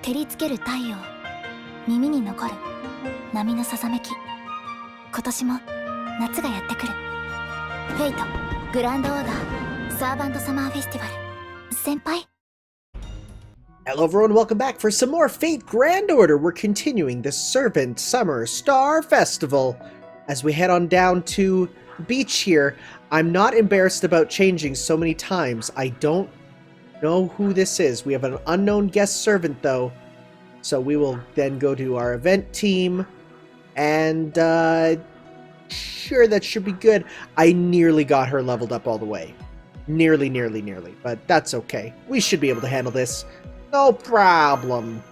照りつける太陽、耳に残る波のさざめき。今年も夏がやってくる。フェイト、グランドオーダー、サーバントサマーフェスティバル。先輩。 Hello everyone, welcome back for some more Fate Grand Order. We're continuing the Servant Summer Star Festival as we head on down to the beach here. I'm not embarrassed about changing so many times. I don't know who this is. We have an unknown guest servant though. So we will then go to our event team and sure, that should be good. I nearly got her leveled up all the way. Nearly, but that's okay. We should be able to handle this. No problem.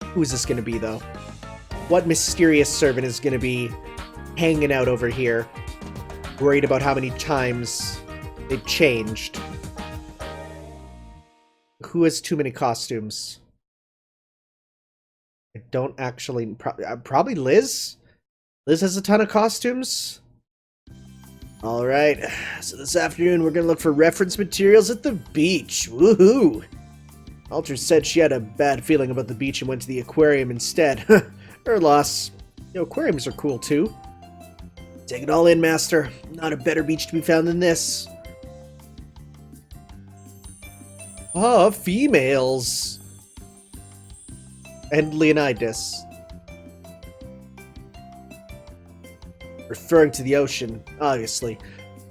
Who's this gonna be, though? What mysterious servant is gonna be hanging out over here, worried about how many times they've changed? Who has too many costumes? I don't actually... Probably Liz? Liz has a ton of costumes? Alright, so this afternoon we're gonna look for reference materials at the beach. Woohoo! Alter said she had a bad feeling about the beach and went to the aquarium instead. Her loss. You know, aquariums are cool too. Take it all in, Master. Not a better beach to be found than this. Oh, females! And Leonidas. Referring to the ocean, obviously.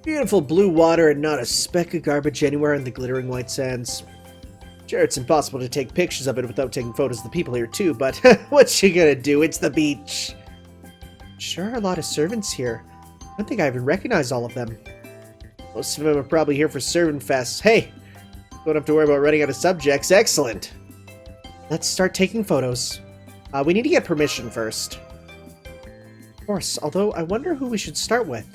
Beautiful blue water and not a speck of garbage anywhere in the glittering white sands. Sure, it's impossible to take pictures of it without taking photos of the people here too, but what you gonna do? It's the beach. Sure are a lot of servants here. I don't think I even recognize all of them. Most of them are probably here for ServantFes. Hey, don't have to worry about running out of subjects. Excellent. Let's start taking photos. We need to get permission first. Of course, although I wonder who we should start with.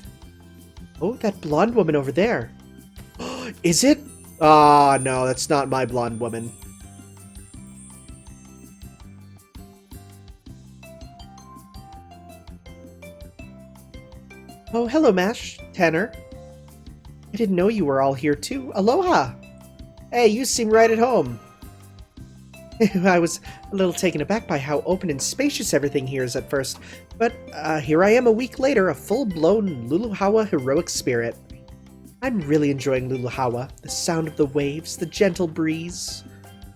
Oh, that blonde woman over there. Is it? Ah, no, that's not my blonde woman. Oh, hello, Mash. Tanner. I didn't know you were all here, too. Aloha! Hey, you seem right at home. I was a little taken aback by how open and spacious everything here is at first, but here I am a week later, a full-blown Luluhawa heroic spirit. I'm really enjoying Luluhawa, the sound of the waves, the gentle breeze,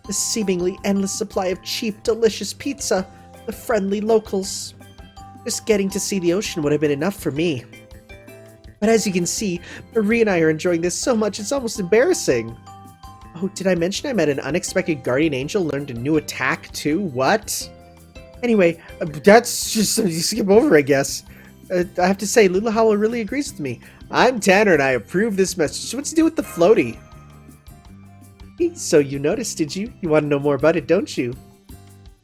the seemingly endless supply of cheap, delicious pizza, the friendly locals. Just getting to see the ocean would have been enough for me. But as you can see, Marie and I are enjoying this so much it's almost embarrassing. Oh, did I mention I met an unexpected guardian angel, learned a new attack too? What? Anyway, that's just something you skip over, I guess. I have to say, Luluhawa really agrees with me. I'm Tanner and I approve this message. What's to do with the floatie? So you noticed, did you? You want to know more about it, don't you?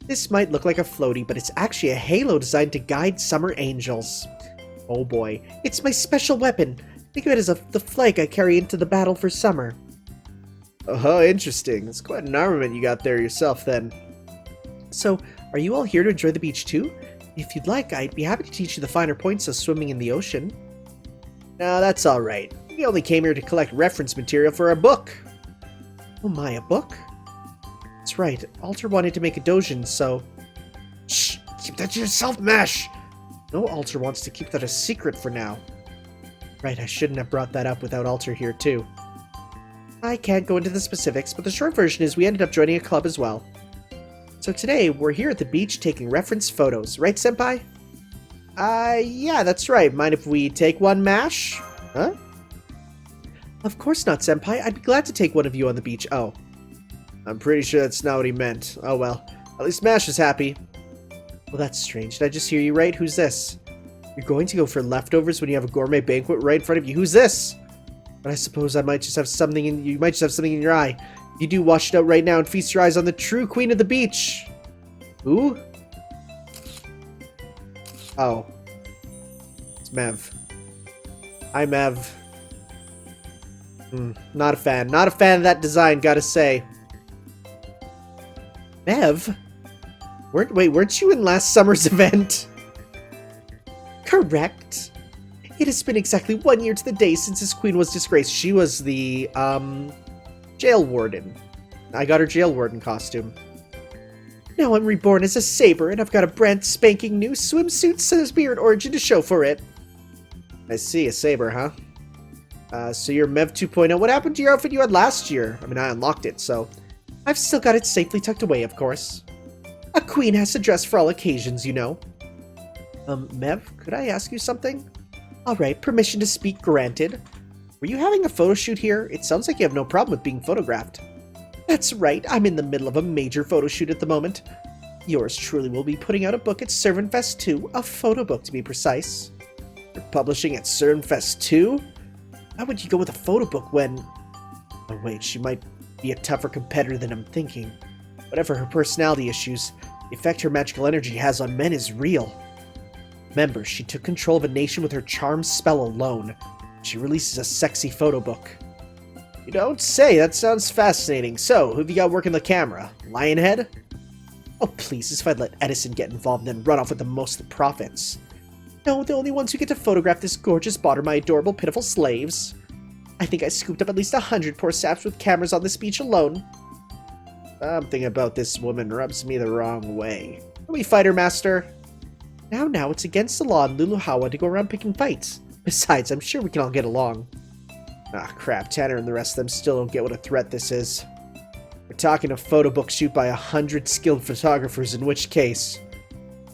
This might look like a floatie, but it's actually a halo designed to guide summer angels. Oh boy, it's my special weapon. Think of it as the flag I carry into the battle for summer. Oh, interesting. It's quite an armament you got there yourself, then. So, are you all here to enjoy the beach too? If you'd like, I'd be happy to teach you the finer points of swimming in the ocean. No, that's alright. We only came here to collect reference material for our book. Oh my, a book? That's right. Alter wanted to make a dojin, so... Shh! Keep that to yourself, Mash! No, Alter wants to keep that a secret for now. Right, I shouldn't have brought that up without Alter here too. I can't go into the specifics, but the short version is we ended up joining a club as well. So today, we're here at the beach taking reference photos, right, Senpai? Yeah, that's right. Mind if we take one, Mash? Huh? Of course not, Senpai. I'd be glad to take one of you on the beach. Oh. I'm pretty sure that's not what he meant. Oh well. At least Mash is happy. Well, that's strange. Did I just hear you right? Who's this? You're going to go for leftovers when you have a gourmet banquet right in front of you? Who's this? But I suppose I might just have something in you might just have something in your eye. You do wash it out right now and feast your eyes on the true queen of the beach. Who? Oh. It's Mev. Hi, Mev. Not a fan. Not a fan of that design, gotta say. Mev? Weren't you in last summer's event? Correct. It has been exactly 1 year to the day since his queen was disgraced. She was the, jail warden. I got her jail warden costume. Now I'm reborn as a saber, and I've got a brand spanking new swimsuit spirit origin to show for it. I see, a saber, huh? So you're Medb 2.0. What happened to your outfit you had last year? I mean, I unlocked it, so... I've still got it safely tucked away, of course. A queen has to dress for all occasions, you know. Medb, could I ask you something? Alright, permission to speak granted. Were you having a photo shoot here? It sounds like you have no problem with being photographed. That's right, I'm in the middle of a major photo shoot at the moment. Yours truly will be putting out a book at ServantFes 2, a photo book to be precise. You're publishing at ServantFes 2? Why would you go with a photo book when... Oh wait, she might be a tougher competitor than I'm thinking. Whatever her personality issues, the effect her magical energy has on men is real. Remember, she took control of a nation with her charm spell alone. She releases a sexy photo book. You don't say, that sounds fascinating. So, who have you got working the camera? Lionhead? Oh please, as if I'd let Edison get involved and then run off with the most of the profits. No, the only ones who get to photograph this gorgeous bot are my adorable, pitiful slaves. I think I scooped up at least 100 poor saps with cameras on this beach alone. Something about this woman rubs me the wrong way. Can we fight her, master? Now, it's against the law in Luluhawa to go around picking fights. Besides, I'm sure we can all get along. Ah, crap, Tanner and the rest of them still don't get what a threat this is. We're talking a photo book shoot by 100 skilled photographers, in which case...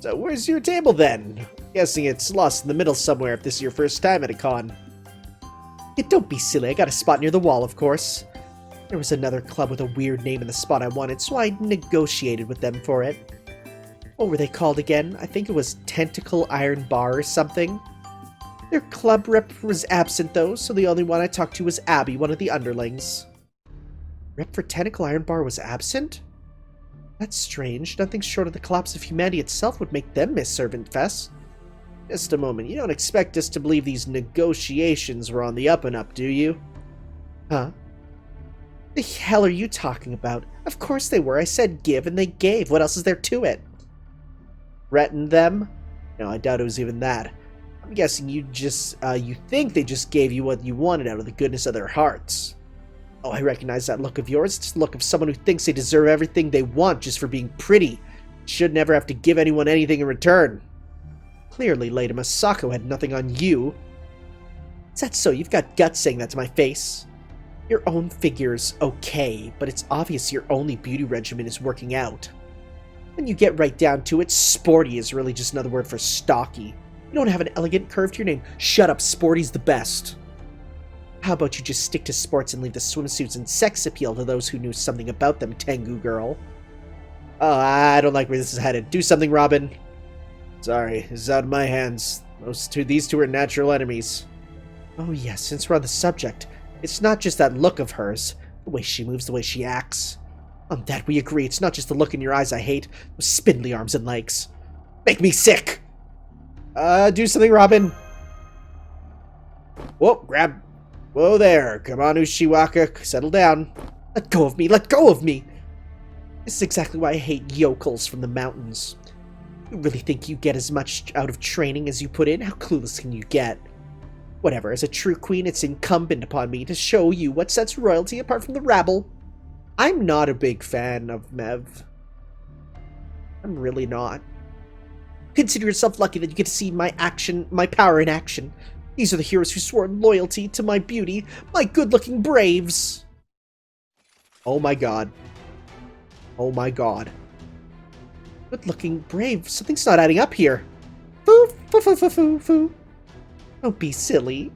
So where's your table then? Guessing it's lost in the middle somewhere if this is your first time at a con. Yeah, don't be silly, I got a spot near the wall, of course. There was another club with a weird name in the spot I wanted, so I negotiated with them for it. What were they called again? I think it was Tentacle Iron Bar or something. Their club rep was absent though, so the only one I talked to was Abby, one of the underlings. Rep for Tentacle Iron Bar was absent? That's strange. Nothing short of the collapse of humanity itself would make them miss ServantFes. Just a moment, you don't expect us to believe these negotiations were on the up and up, do you? Huh? The hell are you talking about? Of course they were. I said give and they gave. What else is there to it? Threatened them? No, I doubt it was even that. I'm guessing you think they just gave you what you wanted out of the goodness of their hearts. Oh, I recognize that look of yours. It's the look of someone who thinks they deserve everything they want just for being pretty. Should never have to give anyone anything in return. Clearly, Lady Masako had nothing on you. Is that so? You've got guts saying that to my face. Your own figure's okay, but it's obvious your only beauty regimen is working out. When you get right down to it, sporty is really just another word for stocky. You don't have an elegant curve to your name. Shut up, sporty's the best. How about you just stick to sports and leave the swimsuits and sex appeal to those who knew something about them, Tengu girl? Oh, I don't like where this is headed. Do something, Robin. Sorry, this is out of my hands. These two are natural enemies. Oh yes, since we're on the subject, it's not just that look of hers. The way she moves, the way she acts. On that we agree. It's not just the look in your eyes I hate. Those spindly arms and legs. Make me sick! Do something, Robin. Whoa, grab. Whoa there. Come on, Ushiwaka. Settle down. Let go of me. Let go of me. This is exactly why I hate yokels from the mountains. You really think you get as much out of training as you put in? How clueless can you get? Whatever, as a true queen, it's incumbent upon me to show you what sets royalty apart from the rabble. I'm not a big fan of Medb. I'm really not. Consider yourself lucky that you get to see my power in action. These are the heroes who swore loyalty to my beauty, my good-looking braves. Oh my god. Oh my god. Good-looking brave. Something's not adding up here. Foo, foo, foo, foo, foo, foo. Don't be silly.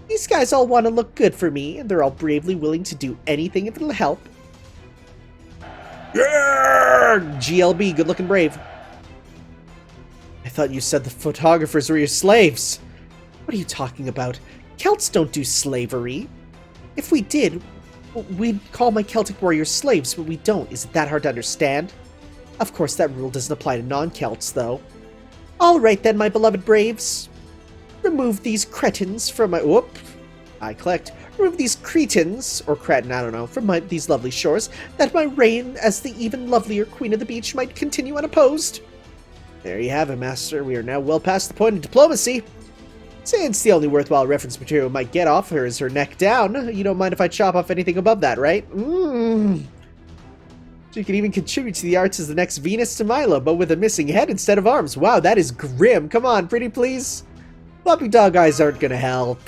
These guys all want to look good for me, and they're all bravely willing to do anything if it'll help. Yeah! GLB, good-looking brave. I thought you said the photographers were your slaves. What are you talking about? Celts don't do slavery. If we did, we'd call my Celtic warriors slaves, but we don't. Is it that hard to understand? Of course, that rule doesn't apply to non-Celts, though. All right, then, my beloved braves. Remove these cretins from my... Whoop. I clicked. Remove these cretins, or cretin, I don't know, from these lovely shores, that my reign as the even lovelier queen of the beach might continue unopposed. There you have it, master. We are now well past the point of diplomacy. Since the only worthwhile reference material might get off her is her neck down, you don't mind if I chop off anything above that, right? She can even contribute to the arts as the next Venus to Milo, but with a missing head instead of arms. Wow, that is grim. Come on, pretty please. Floppy dog eyes aren't gonna help.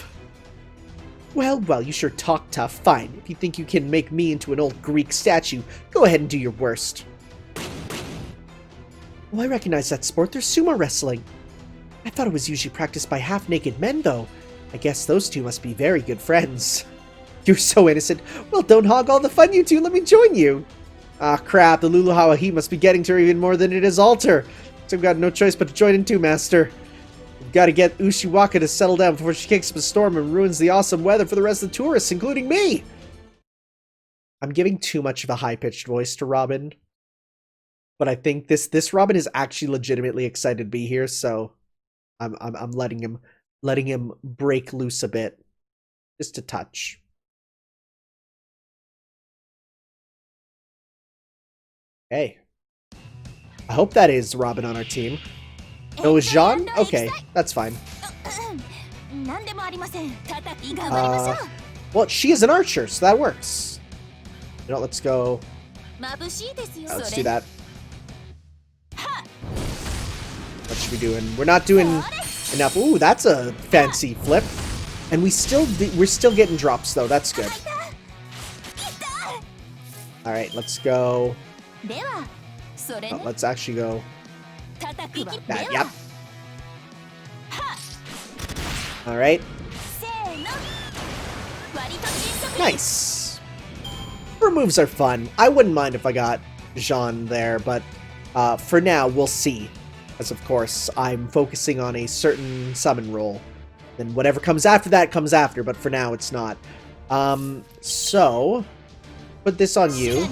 Well, you sure talk tough. Fine. If you think you can make me into an old Greek statue, go ahead and do your worst. Oh, I recognize that sport. There's sumo wrestling. I thought it was usually practiced by half-naked men, though. I guess those two must be very good friends. You're so innocent. Well, don't hog all the fun, you two. Let me join you. Ah, crap. The Luluhawa heat must be getting to her even more than it is Alter. So I've got no choice but to join in too, Master. We've got to get Ushiwaka to settle down before she kicks up a storm and ruins the awesome weather for the rest of the tourists, including me. I'm giving too much of a high-pitched voice to Robin. But I think this Robin is actually legitimately excited to be here, so I'm letting him break loose a bit. Just a touch. Hey. I hope that is Robin on our team. No, is Jean? Okay, that's fine. Well, she is an archer, so that works. You know, let's go. Let's do that. What should we do? And we're not doing enough. Ooh, that's a fancy flip. And we're still getting drops though. That's good. All right, let's go. Oh, let's actually go. That, yep. All right. Nice. Her moves are fun. I wouldn't mind if I got Jean there, but for now, we'll see. As of course, I'm focusing on a certain summon roll. Then whatever comes after that comes after, but for now, it's not. So, put this on you.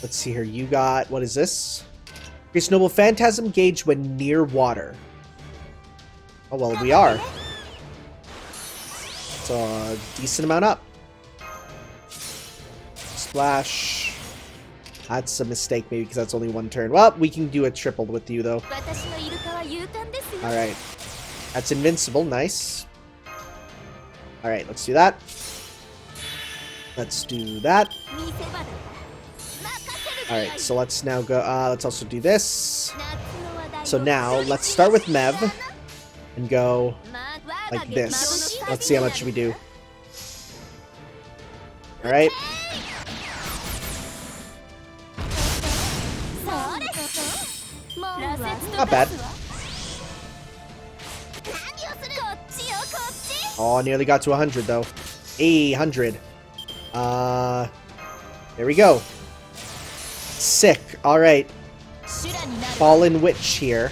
Let's see here. You got, what is this? Increase Noble Phantasm gauge when near water. Oh, well, we are. So, a decent amount up. Splash. That's a mistake, maybe, because that's only one turn. Well, we can do a triple with you, though. Alright. That's invincible. Nice. Alright, let's do that. Let's do that. Alright, so let's now go, let's also do this. So now, let's start with Medb and go like this. Let's see how much we do. Alright. Not bad. Oh, nearly got to 100 though. 100. There we go. Sick. Alright. Fallen Witch here.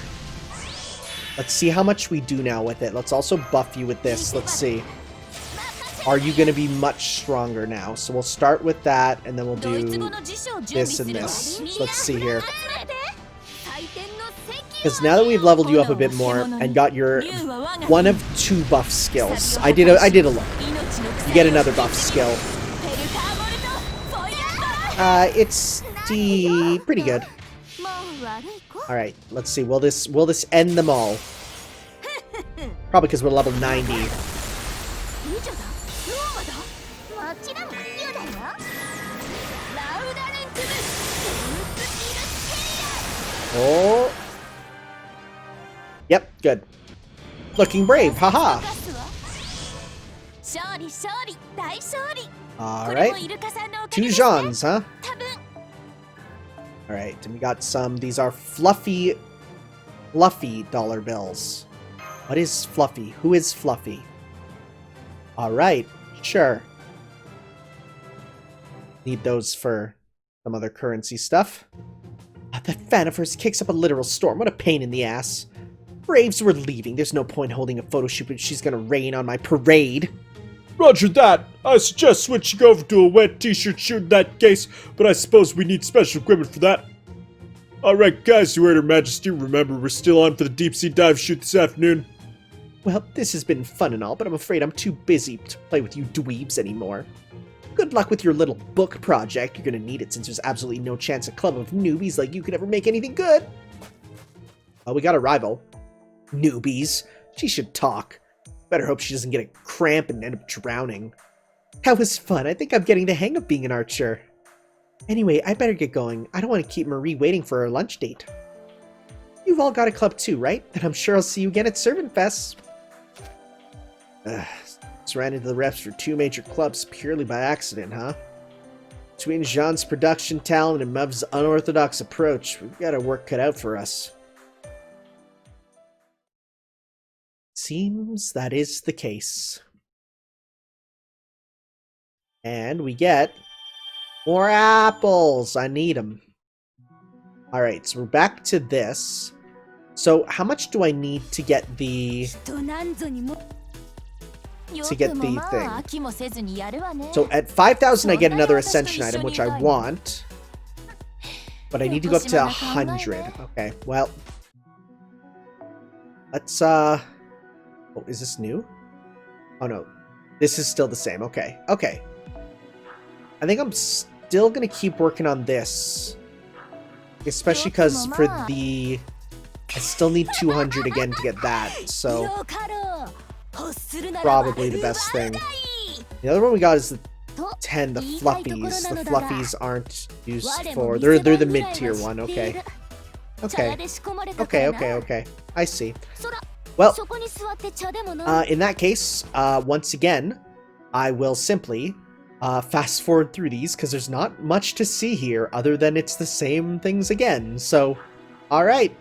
Let's see how much we do now with it. Let's also buff you with this. Let's see. Are you going to be much stronger now? So we'll start with that, and then we'll do this and this. So let's see here. Because now that we've leveled you up a bit more and got your one of 2 buff skills, I did a look. You get another buff skill. It's pretty good. All right, let's see. Will this end them all? Probably because we're level 90. Oh. Yep, good. Looking brave, haha. Alright. 2 Jeans, huh? Alright, and we got some. These are fluffy dollar bills. What is fluffy? Who is fluffy? Alright, sure. Need those for some other currency stuff. That fan of hers kicks up a literal storm. What a pain in the ass. Braves, we're leaving. There's no point holding a photo shoot when she's gonna rain on my parade. Roger that. I suggest switching over to a wet t-shirt shoot in that case, but I suppose we need special equipment for that. Alright guys, Your Her Majesty, remember we're still on for the deep sea dive shoot this afternoon. Well, this has been fun and all, but I'm afraid I'm too busy to play with you dweebs anymore. Good luck with your little book project. You're gonna need it since there's absolutely no chance a club of newbies like you could ever make anything good. Oh, we got a rival. Newbies. She should talk. Better hope she doesn't get a cramp and end up drowning. That was fun. I think I'm getting the hang of being an archer. Anyway, I better get going. I don't want to keep Marie waiting for our lunch date. You've all got a club too, right? Then I'm sure I'll see you again at ServantFes. Just ran into the reps for 2 major clubs purely by accident, huh? Between Jean's production talent and Mev's unorthodox approach, we've got our work cut out for us. Seems that is the case. And we get more apples. I need them. Alright, so we're back to this. So how much do I need to get the... thing? So at 5,000 I get another Ascension item, which I want. But I need to go up to 100. Okay, well. Let's, Oh, is this new? Oh no. This is still the same. Okay, okay. I think I'm still gonna keep working on this. Especially because for the... I still need 200 again to get that, so... probably the best thing. The other one we got is the 10, the fluffies. The fluffies aren't used for... They're the mid-tier one, okay. Okay. Okay. I see. Well, in that case, once again, I will simply fast forward through these, because there's not much to see here other than it's the same things again. So, alright.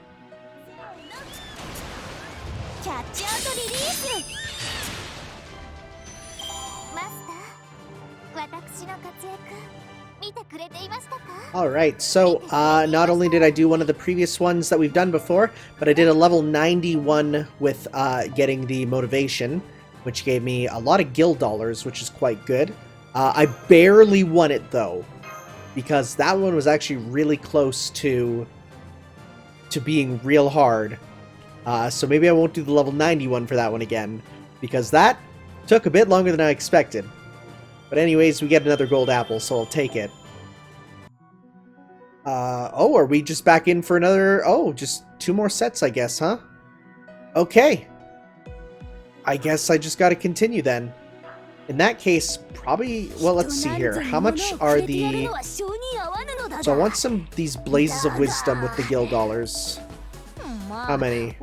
Alright, so not only did I do one of the previous ones that we've done before, but I did a level 91 with getting the motivation, which gave me a lot of guild dollars, which is quite good. I barely won it though, because that one was actually really close to being real hard. So maybe I won't do the level 91 for that one again, because that took a bit longer than I expected. But anyways, we get another gold apple, so I'll take it. Oh, are we just back in for another... Oh, just 2 more sets, I guess, huh? Okay. I guess I just gotta continue then. In that case, probably... Well, let's see here. How much are the... So I want some these Blazes of Wisdom with the guild dollars. How many?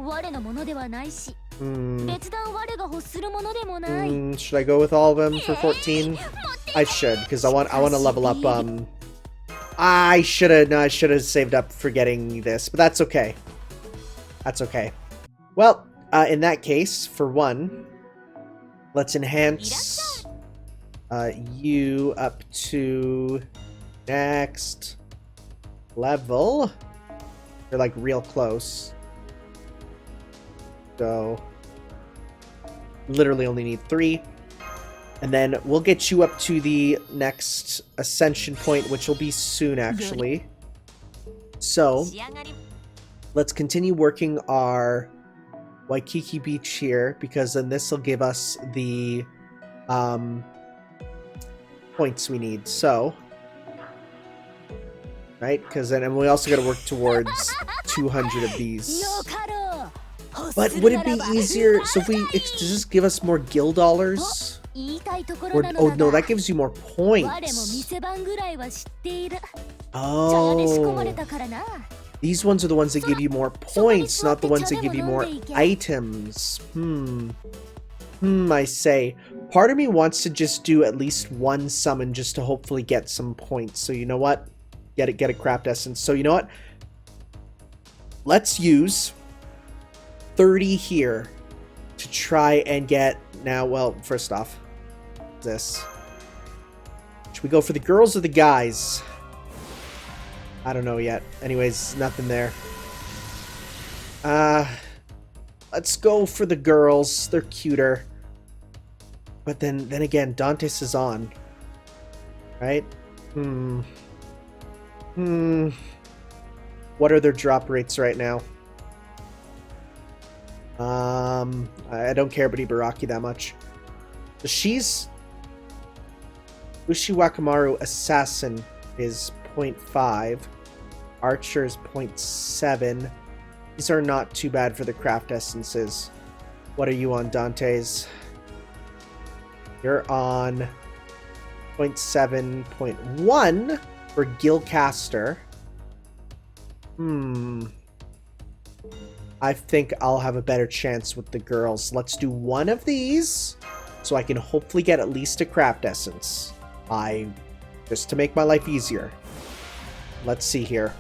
Should I go with all of them for 14? I should, because I want to level up, I should have saved up for getting this, but that's okay. That's okay. Well, in that case, for one, let's enhance you up to next level. They're like real close. So, literally only need 3. And then we'll get you up to the next Ascension point, which will be soon, actually. So, let's continue working our Waikiki Beach here, because then this will give us the points we need. So, right? Because then, and we also got to work towards 200 of these. But would it be easier? So if we does this give us more guild dollars? Or, oh no, that gives you more points. Oh, these ones are the ones that give you more points, not the ones that give you more items. I say. Part of me wants to just do at least one summon just to hopefully get some points. So you know what? Get a craft essence. So you know what? Let's use 30 here to try and get... Now, well, first off, this. Should we go for the girls or the guys? I don't know yet. Anyways, nothing there. Let's go for the girls. They're cuter. But then again, Dante's is on. Right? What are their drop rates right now? I don't care about Ibaraki that much. So she's... Ushiwakamaru Assassin is 0.5. Archer is 0.7. These are not too bad for the craft essences. What are you on, Dante's? You're on 0.7.1 for Gilcaster. I think I'll have a better chance with the girls. Let's do one of these so I can hopefully get at least a craft essence. Just to make my life easier. Let's see here.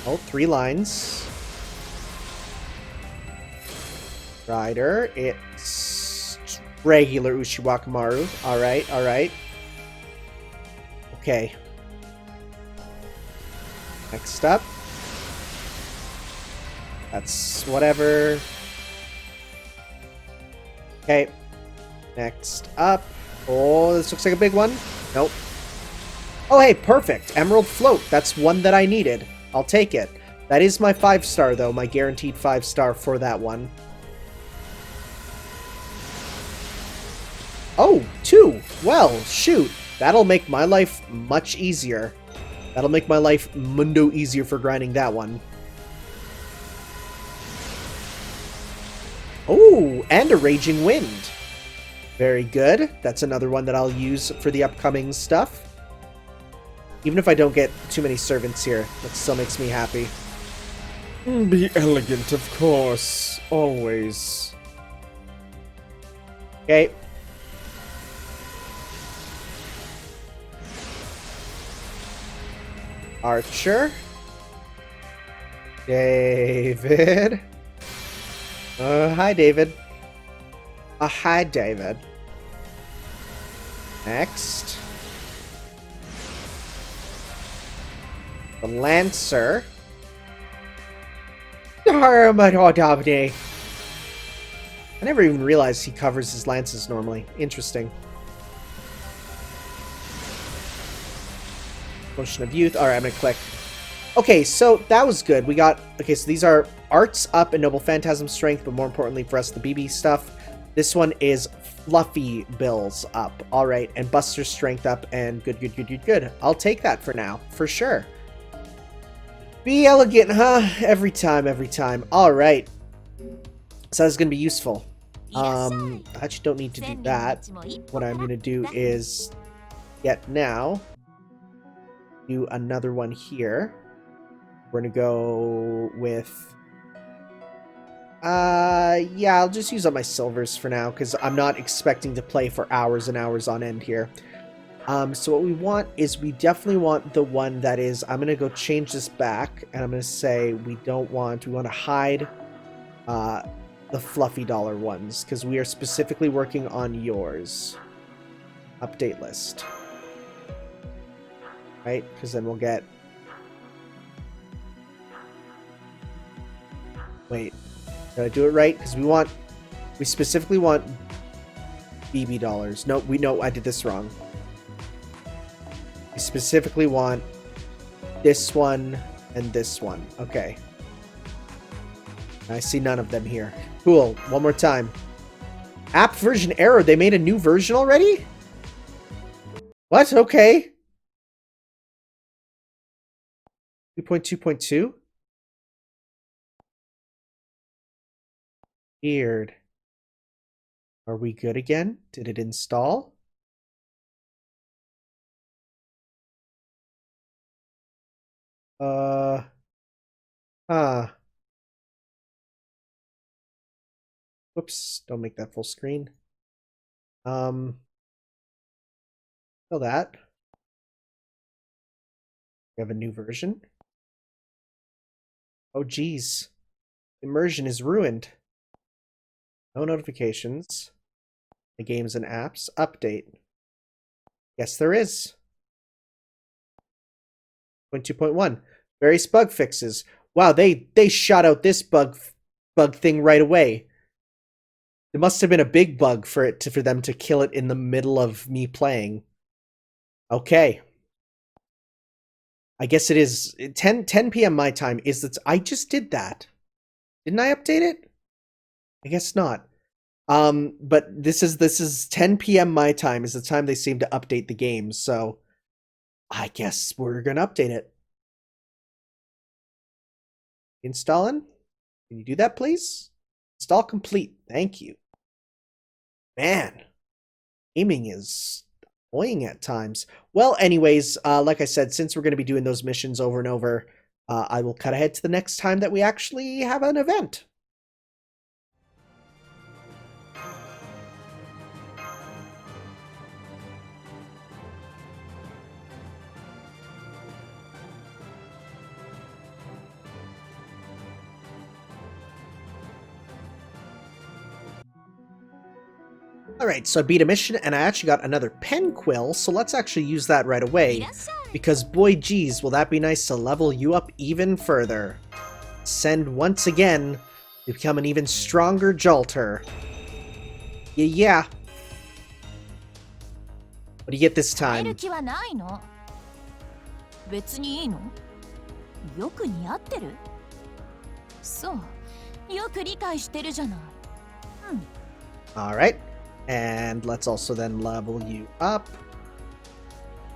Oh, 3 lines. Rider, it's regular Ushiwakamaru. Alright, alright. Okay. Next up. That's whatever. Okay. Next up. Oh, this looks like a big one. Nope. Oh, hey, perfect. Emerald Float. That's one that I needed. I'll take it. That is my 5-star, though. My guaranteed 5-star for that one. Oh, 2. Well, shoot. That'll make my life much easier. That'll make my life mundo easier for grinding that one. Oh, and a Raging Wind. Very good. That's another one that I'll use for the upcoming stuff. Even if I don't get too many servants here, that still makes me happy. Be elegant, of course. Always. Okay. Archer. David. Hi, David. Hi, David. Next. The Lancer. I never even realized he covers his lances normally. Interesting. Potion of Youth. Alright, I'm gonna click. Okay, so that was good. We got... Okay, so these are Arts up and Noble Phantasm Strength, but more importantly for us, the BB stuff. This one is Fluffy Bills up. Alright, and Buster Strength up, and good. I'll take that for now, for sure. Be elegant, huh? Every time. Alright. So that's gonna be useful. I actually don't need to do that. What I'm gonna do is get now. Do another one here. We're gonna go with... yeah, I'll just use up my silvers for now, because I'm not expecting to play for hours and hours on end here. So what we want is we definitely want the one that is... I'm gonna go change this back, and I'm gonna say we want to hide the fluffy dollar ones, because we are specifically working on yours. Update list. Right? Because then we'll get... Wait. Did I do it right? Because we specifically want BB dollars. No, I did this wrong. We specifically want this one and this one. Okay. I see none of them here. Cool. One more time. App version error. They made a new version already? What? Okay. 2.2.2? Weird. Are we good again? Did it install? Whoops, don't make that full screen. Kill that. We have a new version. Oh geez. Immersion is ruined. No notifications. The games and apps. Update. Yes, there is. 2.1. Various bug fixes. Wow, they shot out this bug thing right away. It must have been a big bug for them to kill it in the middle of me playing. Okay. I guess it is 10 p.m. my time. I just did that. Didn't I update it? I guess not. But this is 10 p.m. my time is the time they seem to update the game, so I guess we're gonna update it. Installing? Can you do that, please? Install complete. Thank you. Man. Aiming is annoying at times. Well, anyways, like I said, since we're going to be doing those missions over and over, I will cut ahead to the next time that we actually have an event. Alright, so I beat a mission, and I actually got another pen quill, so let's actually use that right away. Because boy geez, will that be nice to level you up even further. Send once again to become an even stronger Jolter. Yeah. What do you get this time? 別にいいの？よく似合ってる？そう、よく理解してるじゃない。Alright. And let's also then level you up.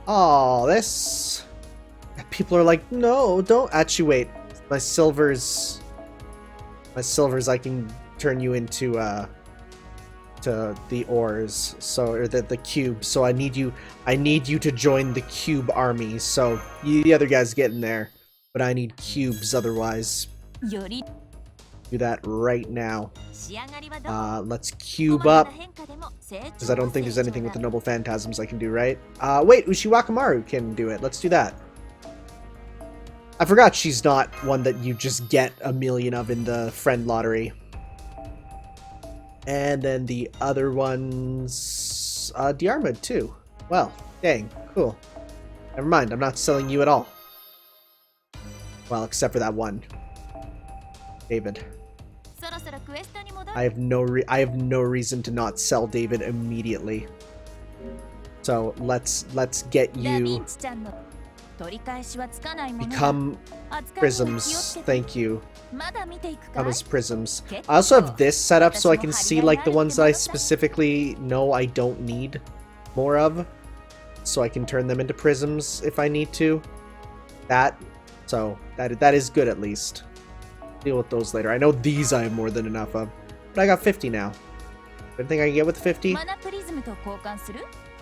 Oh, this... People are like, no, don't... Actually, wait. My silvers, I can turn you into, to the ores. So, or the cube. So I need you to join the cube army. So, you, the other guys get in there. But I need cubes otherwise. Do that right now. Let's cube up. Because I don't think there's anything with the Noble Phantasms I can do, right? Wait, Ushiwakamaru can do it. Let's do that. I forgot she's not one that you just get a million of in the friend lottery. And then the other one's Diarmid too. Well, dang, cool. Never mind, I'm not selling you at all. Well, except for that one. David. I have no reason to not sell David immediately. So let's get you become prisms. Thank you. Become as prisms. I also have this set up so I can see like the ones that I specifically know I don't need more of, so I can turn them into prisms if I need to. That is good at least. Deal with those later. I know these I have more than enough of, but I got 50 now. Anything I can get with 50?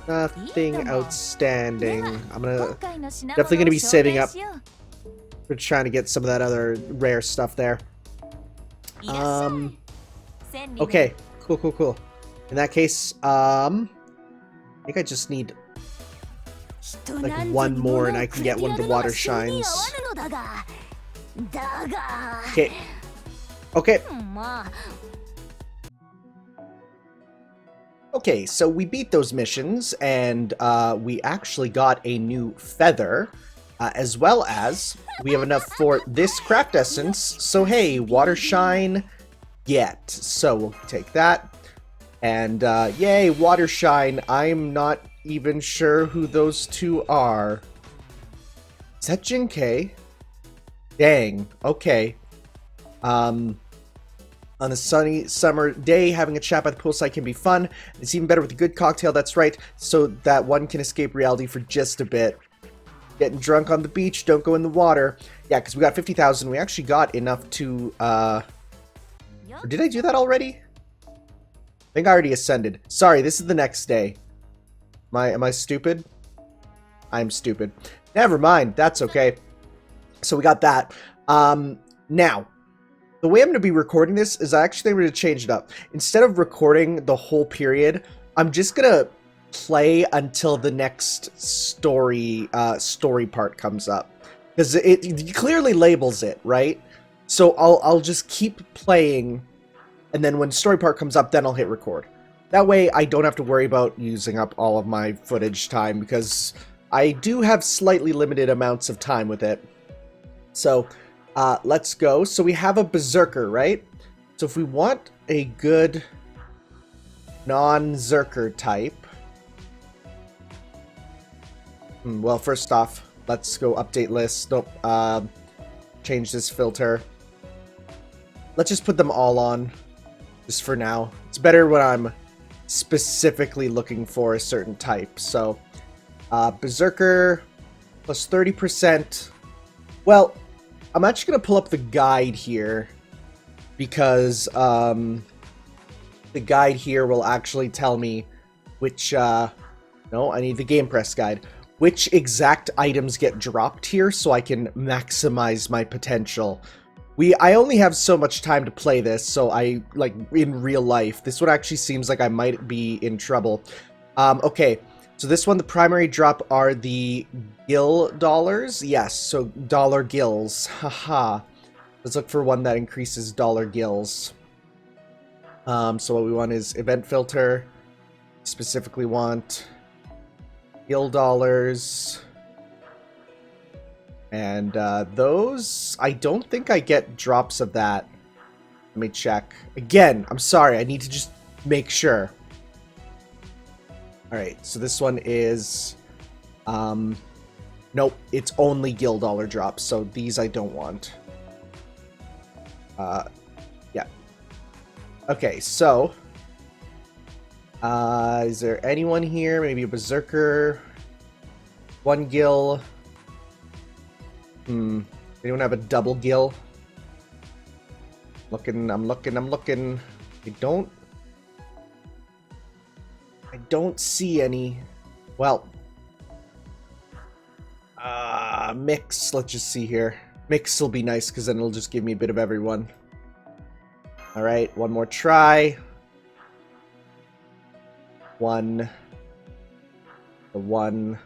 Nothing outstanding. I'm definitely gonna be saving up for trying to get some of that other rare stuff there. Okay, cool. In that case, I think I just need like one more and I can get one of the water shines. Okay. Okay, so we beat those missions, and we actually got a new feather, as well as we have enough for this craft essence. So hey, water shine, get. So we'll take that, and yay, water shine. I'm not even sure who those two are. Is that Jinkei? Dang, okay. On a sunny summer day, having a chat by the poolside can be fun. It's even better with a good cocktail, that's right, so that one can escape reality for just a bit. Getting drunk on the beach, don't go in the water. Yeah, because we got 50,000. We actually got enough to, or did I do that already? I think I already ascended. Sorry, this is the next day. Am I stupid? I'm stupid. Never mind, that's okay. So we got that. Now, the way I'm going to be recording this is I'm going to change it up. Instead of recording the whole period, I'm just going to play until the next story part comes up. Because it clearly labels it, right? So I'll just keep playing, and then when story part comes up, then I'll hit record. That way I don't have to worry about using up all of my footage time, because I do have slightly limited amounts of time with it. So, let's go. So we have a Berserker, right? So if we want a good non-Zerker type... well, first off, let's go update list. Nope, change this filter. Let's just put them all on, just for now. It's better when I'm specifically looking for a certain type. So, Berserker plus 30%. Well, I'm actually going to pull up the guide here, because the guide here will actually tell me which, no, I need the Game Press guide. Which exact items get dropped here so I can maximize my potential. I only have so much time to play this, so like, in real life, this one actually seems like I might be in trouble. Okay, so this one, the primary drop are the gil dollars. Yes, so dollar gills. Haha. Let's look for one that increases dollar gills. So what we want is event filter. Specifically want gil dollars. And those, I don't think I get drops of that. Let me check. Again, I'm sorry, I need to just make sure. Alright, so this one is... nope, it's only gil dollar drops, so these I don't want. Yeah. Okay, so... is there anyone here? Maybe a berserker? 1 gil... Anyone have a double gil? I'm looking. I don't see any. Well, mix. Let's just see here. Mix will be nice because then it'll just give me a bit of everyone. All right, one more try. The one.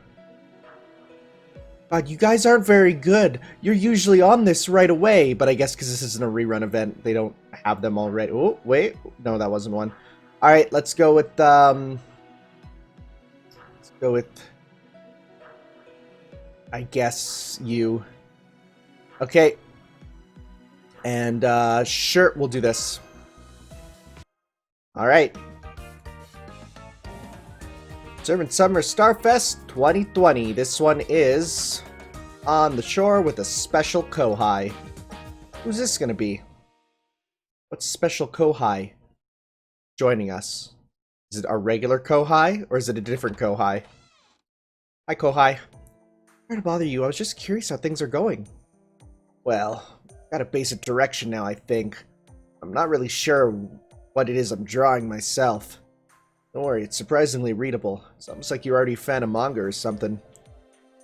God, you guys aren't very good. You're usually on this right away, but I guess because this isn't a rerun event, they don't have them already. Oh, wait. No, that wasn't one. All right, let's go with, I guess, you. Okay. And, sure, we'll do this. All right. Servant Summer Starfest 2020. This one is on the shore with a special Kohai. Who's this gonna be? What's special Kohai joining us? Is it our regular Kohai or is it a different Kohai? Hi Kohai. Sorry to bother you. I was just curious how things are going. Well, got a basic direction now, I think. I'm not really sure what it is I'm drawing myself. Don't worry, it's surprisingly readable. It's almost like you're already a fan of manga or something.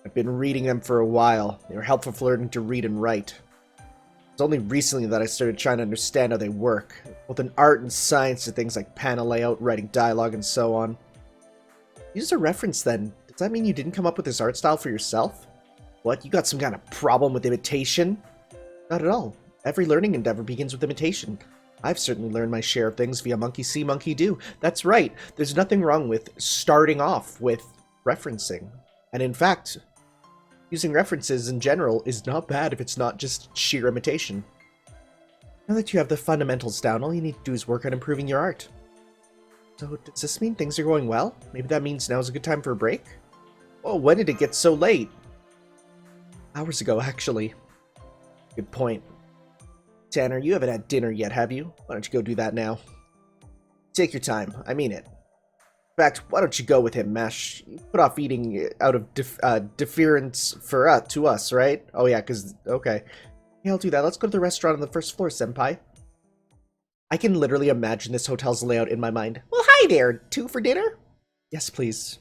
I've been reading them for a while. They were helpful for learning to read and write. It's only recently that I started trying to understand how they work, both in art and science to things like panel layout, writing dialogue, and so on. Use a reference then. Does that mean you didn't come up with this art style for yourself? What, you got some kind of problem with imitation? Not at all. Every learning endeavor begins with imitation. I've certainly learned my share of things via monkey see, monkey do. That's right. There's nothing wrong with starting off with referencing. And in fact, using references in general is not bad if it's not just sheer imitation. Now that you have the fundamentals down, all you need to do is work on improving your art. So, does this mean things are going well? Maybe that means now's a good time for a break? Oh, when did it get so late? Hours ago, actually. Good point. Tanner, you haven't had dinner yet, have you? Why don't you go do that now? Take your time. I mean it. In fact, why don't you go with him, Mash? You put off eating out of deference to us, right? Oh yeah, because... Okay. Yeah, I'll do that. Let's go to the restaurant on the first floor, Senpai. I can literally imagine this hotel's layout in my mind. Well, hi there. 2 for dinner? Yes, please.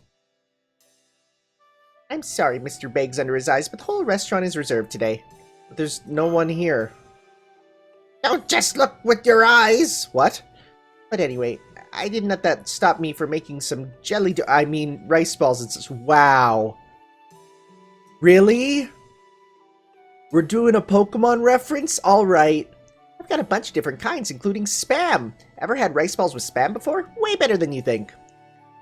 I'm sorry, Mr. Beggs under his eyes, but the whole restaurant is reserved today. But there's no one here. Don't just look with your eyes! What? But anyway, I didn't let that stop me from making some rice balls. It's wow. Really? We're doing a Pokemon reference? Alright. I've got a bunch of different kinds, including Spam. Ever had rice balls with Spam before? Way better than you think.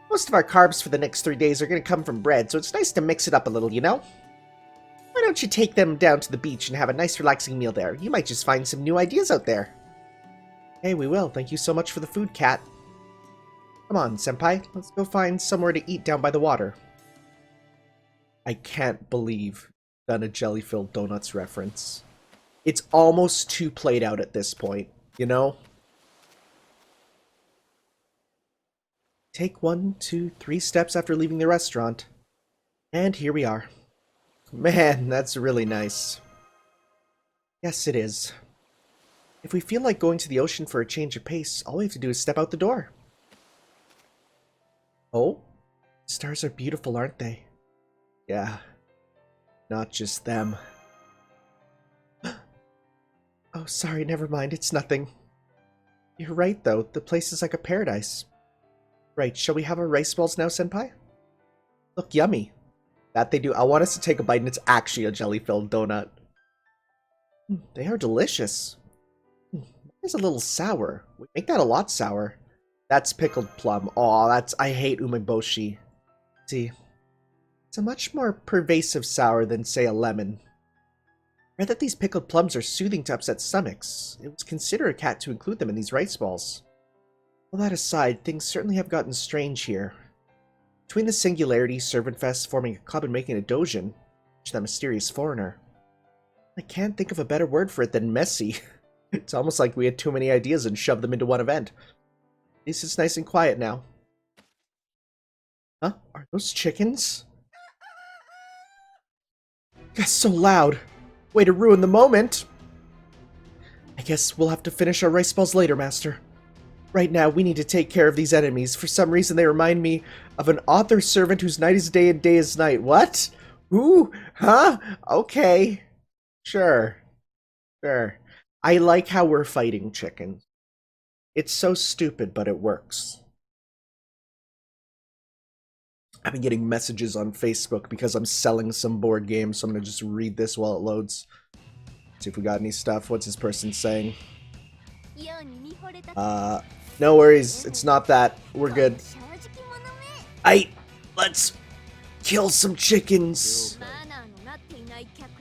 Most of our carbs for the next 3 days are going to come from bread, so it's nice to mix it up a little, you know? Why don't you take them down to the beach and have a nice relaxing meal there? You might just find some new ideas out there. Hey, we will. Thank you so much for the food, Cat. Come on, Senpai. Let's go find somewhere to eat down by the water. I can't believe I've done a jelly-filled donuts reference. It's almost too played out at this point, you know? Take 1, 2, 3 steps after leaving the restaurant. And here we are. Man, that's really nice. Yes, it is. If we feel like going to the ocean for a change of pace, all we have to do is step out the door. Oh? Stars are beautiful, aren't they? Yeah. Not just them. Oh, sorry, never mind. It's nothing. You're right, though. The place is like a paradise. Right, shall we have our rice balls now, Senpai? Look yummy. That they do. I want us to take a bite and it's actually a jelly-filled donut. They are delicious. It's a little sour. We make that a lot sour. That's pickled plum. Aw, that's... I hate umeboshi. See, it's a much more pervasive sour than, say, a lemon. I read that these pickled plums are soothing to upset stomachs. It was considerate cat to include them in these rice balls. All that aside, things certainly have gotten strange here. Between the singularity, ServantFes forming a club and making a dojin, that mysterious foreigner. I can't think of a better word for it than messy. It's almost like we had too many ideas and shoved them into one event. At least it's nice and quiet now. Huh? Are those chickens? That's so loud. Way to ruin the moment. I guess we'll have to finish our rice balls later, Master. Right now, we need to take care of these enemies. For some reason, they remind me of an author servant whose night is day and day is night. What? Who? Huh? Okay. Sure. Sure. I like how we're fighting chickens. It's so stupid, but it works. I've been getting messages on Facebook because I'm selling some board games, so I'm gonna just read this while it loads. See if we got any stuff. What's this person saying? No worries. It's not that. We're good. Let's kill some chickens.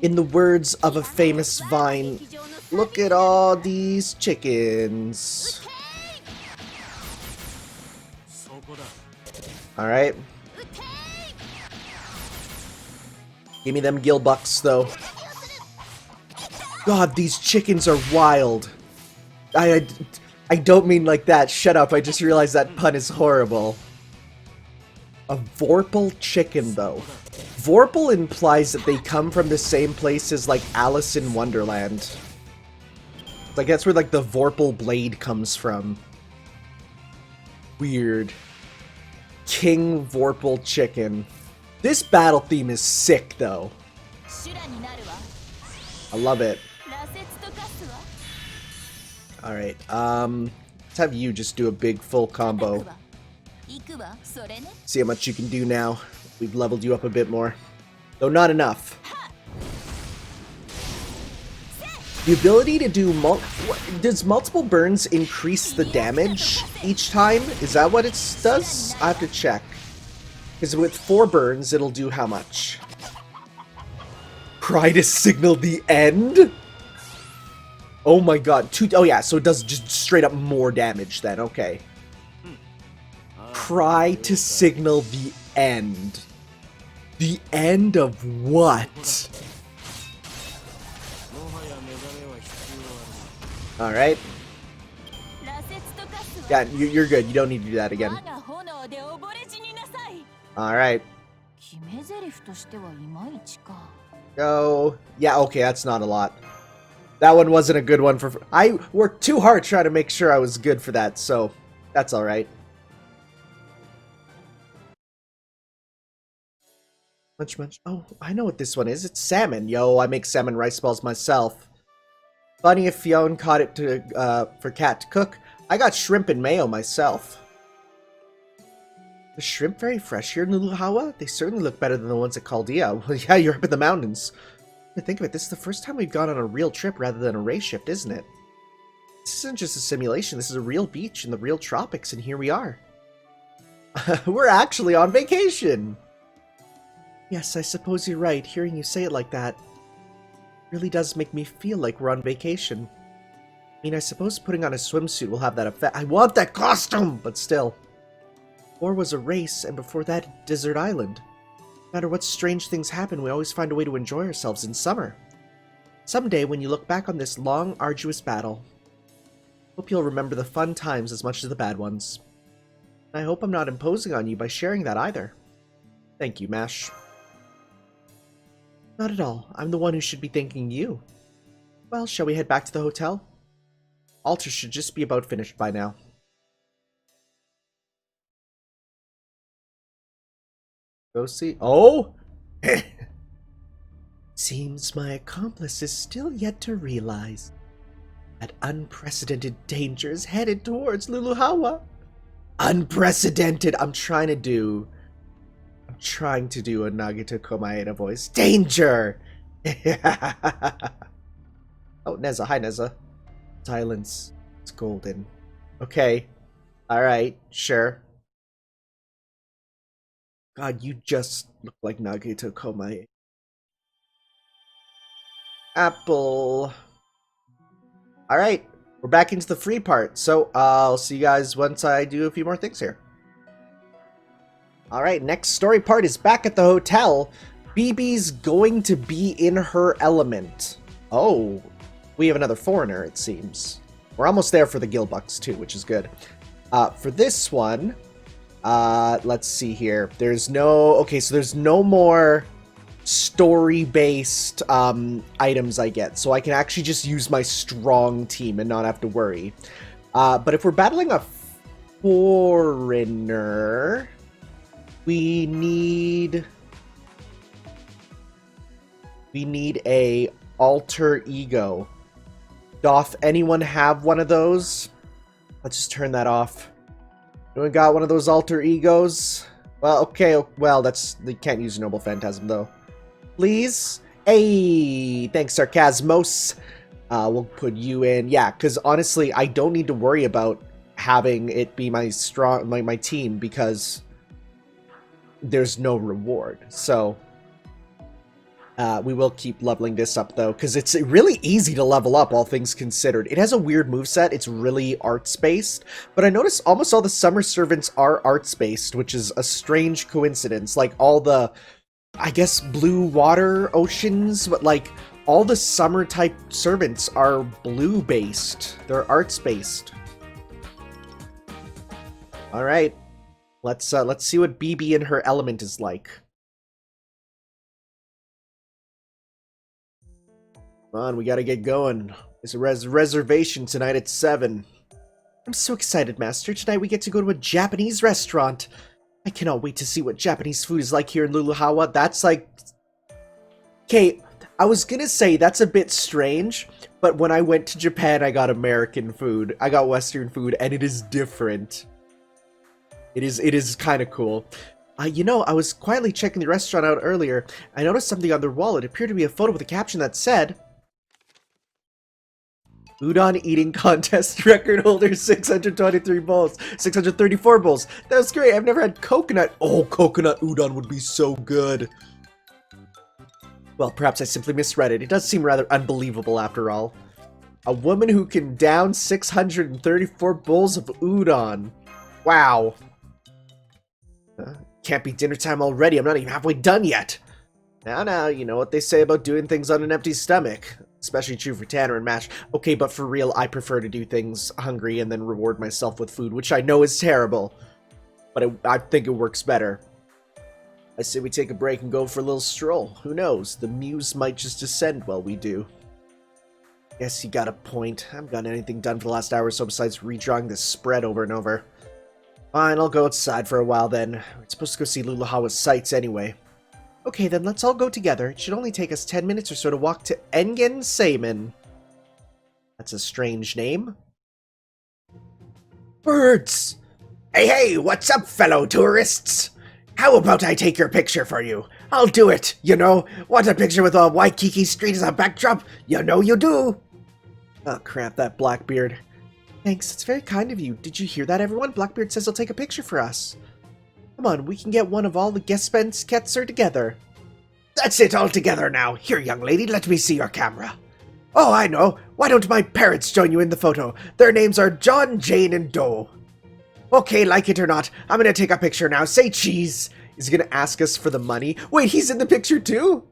In the words of a famous vine, look at all these chickens. Alright. Give me them gill bucks, though. God, these chickens are wild. I don't mean like that. Shut up. I just realized that pun is horrible. A Vorpal chicken, though. Vorpal implies that they come from the same place as, like, Alice in Wonderland. Like, that's where, like, the Vorpal blade comes from. Weird. King Vorpal chicken. This battle theme is sick, though. I love it. Alright, let's have you just do a big full combo. See how much you can do now. We've leveled you up a bit more. Though not enough. The ability to do does multiple burns increase the damage each time? Is that what it does? I have to check. Because with 4 burns, it'll do how much? Cry to signal the end? Oh my god. Oh yeah, so it does just straight up more damage then. Okay. Cry to signal the end. The end of what? Alright. Yeah, you're good. You don't need to do that again. Alright. Oh, yeah, okay, that's not a lot. That one wasn't a good one for... I worked too hard trying to make sure I was good for that, so that's alright. Munch. Oh, I know what this one is. It's salmon. Yo, I make salmon rice balls myself. Funny if Fionn caught it to for Cat to cook. I got shrimp and mayo myself. The shrimp very fresh here in Luluhawa? They certainly look better than the ones at Chaldea. Well, yeah, you're up in the mountains. To think of it, this is the first time we've gone on a real trip rather than a race shift, isn't it? This isn't just a simulation. This is a real beach in the real tropics, and here we are. We're actually on vacation! Yes, I suppose you're right. Hearing you say it like that really does make me feel like we're on vacation. I mean, I suppose putting on a swimsuit will have that effect. I want that costume! But still. Before was a race, and before that, desert island. No matter what strange things happen, we always find a way to enjoy ourselves in summer. Someday, when you look back on this long, arduous battle, hope you'll remember the fun times as much as the bad ones. And I hope I'm not imposing on you by sharing that either. Thank you, Mash. Not at all. I'm the one who should be thanking you. Well, shall we head back to the hotel? Altar should just be about finished by now. Go see. Oh! Seems my accomplice is still yet to realize that unprecedented dangers headed towards Luluhawa. Unprecedented! I'm trying to do a Nagito Komaeda voice. Danger! Oh, Neza. Hi, Neza. Silence. It's golden. Okay. Alright, sure. God, you just look like Nagito Komae. Apple. Alright, we're back into the free part, so I'll see you guys once I do a few more things here. Alright, next story part is back at the hotel. BB's going to be in her element. Oh, we have another foreigner, it seems. We're almost there for the Gilbucks, too, which is good. For this one, let's see here. There's no... Okay, so there's no more story-based items I get. So I can actually just use my strong team and not have to worry. But if we're battling a foreigner, we need a alter ego. Doth anyone have one of those? Let's just turn that off. Anyone got one of those alter egos? Well, okay, well, they can't use Noble Phantasm, though. Please? Hey, thanks, Sarcasmos. We'll put you in. Yeah, because honestly, I don't need to worry about having it be my team, because there's no reward. So we will keep leveling this up, though, because it's really easy to level up, all things considered. It has a weird moveset. It's really arts-based, but I noticed almost all the summer servants are arts-based, which is a strange coincidence. Like, all the, I guess, blue water oceans, but, like, all the summer-type servants are blue-based. They're arts-based. Alright. Let's see what BB in her element is like. Come on, we gotta get going. There's a reservation tonight at 7. I'm so excited, Master. Tonight we get to go to a Japanese restaurant. I cannot wait to see what Japanese food is like here in Luluhawa. That's like... Okay, I was gonna say that's a bit strange, but when I went to Japan, I got American food. I got Western food, and it is different. It is kind of cool. You know, I was quietly checking the restaurant out earlier. I noticed something on their wall. It appeared to be a photo with a caption that said... Udon eating contest record holder, 623 bowls, 634 bowls. That was great. I've never had coconut. Oh, coconut udon would be so good. Well, perhaps I simply misread it. It does seem rather unbelievable after all. A woman who can down 634 bowls of udon. Wow. Can't be dinner time already. I'm not even halfway done yet. Now, you know what they say about doing things on an empty stomach. Especially true for Tanner and Mash. Okay, but for real, I prefer to do things hungry and then reward myself with food, which I know is terrible. But I think it works better. I say we take a break and go for a little stroll. Who knows? The muse might just descend while we do. Guess you got a point. I haven't gotten anything done for the last hour or so besides redrawing this spread over and over. Fine, I'll go outside for a while then. We're supposed to go see Luluhawa's sights anyway. Okay, then let's all go together. It should only take us 10 minutes or so to walk to Engen Seimin. That's a strange name. Birds! Hey, what's up, fellow tourists? How about I take your picture for you? I'll do it, you know. Want a picture with a Waikiki Street as a backdrop? You know you do. Oh, crap, that Blackbeard. Thanks, it's very kind of you. Did you hear that, everyone? Blackbeard says he'll take a picture for us. Come on, we can get one of all the Gespensketzer together. That's it all together now. Here, young lady, let me see your camera. Oh, I know. Why don't my parents join you in the photo? Their names are John, Jane, and Doe. Okay, like it or not, I'm gonna take a picture now. Say cheese. Is he gonna ask us for the money? Wait, he's in the picture too?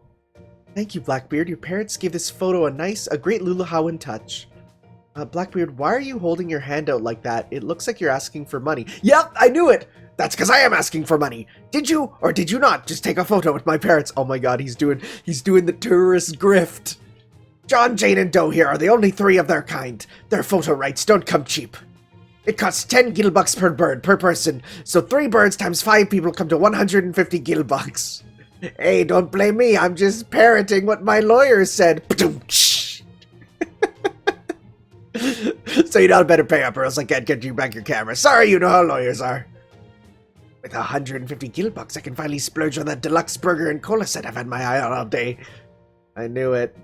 Thank you, Blackbeard. Your parents gave this photo a great Luluhawan touch. Blackbeard, why are you holding your hand out like that? It looks like you're asking for money. Yep, I knew it! That's because I am asking for money. Did you, or did you not, just take a photo with my parents? Oh my god, he's doing the tourist grift. John, Jane, and Doe here are the only 3 of their kind. Their photo rights don't come cheap. It costs 10 gil bucks per bird, per person. So 3 birds times 5 people come to 150 gil bucks. Hey, don't blame me. I'm just parroting what my lawyer said. So you know better pay up or else I can't get you back your camera. Sorry, you know how lawyers are. With 150 gil bucks, I can finally splurge on that deluxe burger and cola set I've had my eye on all day. I knew it.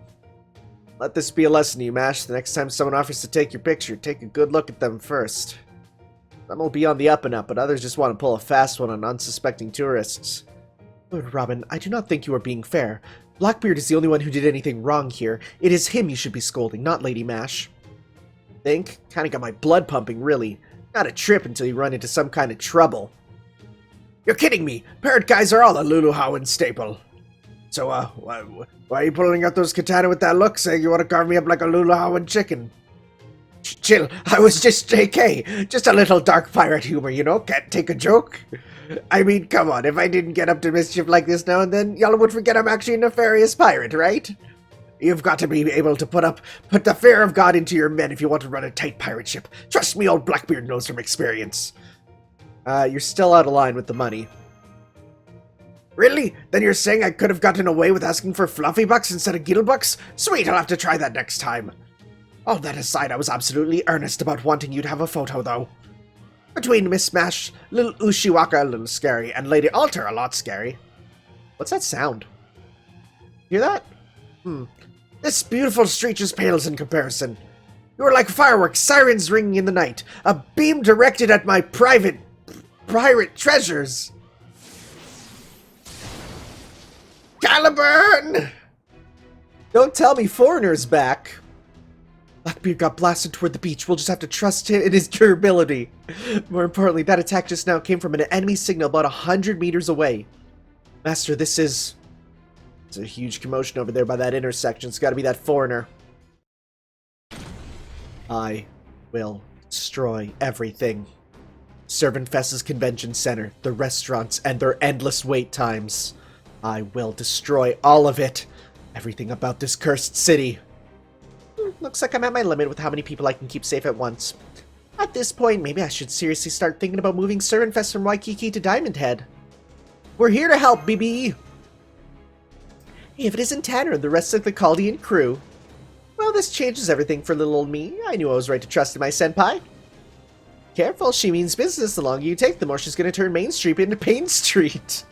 Let this be a lesson to you, Mash. The next time someone offers to take your picture, take a good look at them first. Some will be on the up and up, but others just want to pull a fast one on unsuspecting tourists. Lord Robin, I do not think you are being fair. Blackbeard is the only one who did anything wrong here. It is him you should be scolding, not Lady Mash. Think? Kinda got my blood pumping, really. Not a trip until you run into some kind of trouble. You're kidding me! Parrot guys are all a Luluhawan staple. So, why are you pulling out those katana with that look, saying you want to carve me up like a Luluhawan chicken? Chill, I was just JK. Just a little dark pirate humor, you know? Can't take a joke. I mean, come on, if I didn't get up to mischief like this now and then, y'all would forget I'm actually a nefarious pirate, right? You've got to be able to put the fear of God into your men if you want to run a tight pirate ship. Trust me, old Blackbeard knows from experience. You're still out of line with the money. Really? Then you're saying I could have gotten away with asking for fluffy bucks instead of gil bucks? Sweet, I'll have to try that next time. All that aside, I was absolutely earnest about wanting you to have a photo, though. Between Miss Mash, little Ushiwaka a little scary, and Lady Alter a lot scary. What's that sound? Hear that? This beautiful street just pales in comparison. You are like fireworks, sirens ringing in the night, a beam directed at my pirate treasures. Caliburn! Don't tell me Foreigner's back. Blackbeard got blasted toward the beach. We'll just have to trust him in his durability. More importantly, that attack just now came from an enemy signal about 100 meters away. Master, it's a huge commotion over there by that intersection. It's got to be that foreigner. I will destroy everything. ServantFes' convention center, the restaurants, and their endless wait times. I will destroy all of it. Everything about this cursed city. Looks like I'm at my limit with how many people I can keep safe at once. At this point, maybe I should seriously start thinking about moving ServantFes from Waikiki to Diamond Head. We're here to help, BB! If it isn't Tanner and the rest of the Chaldean crew. Well, this changes everything for little old me. I knew I was right to trust in my senpai. Careful, she means business. The longer you take, the more she's going to turn Main Street into Pain Street.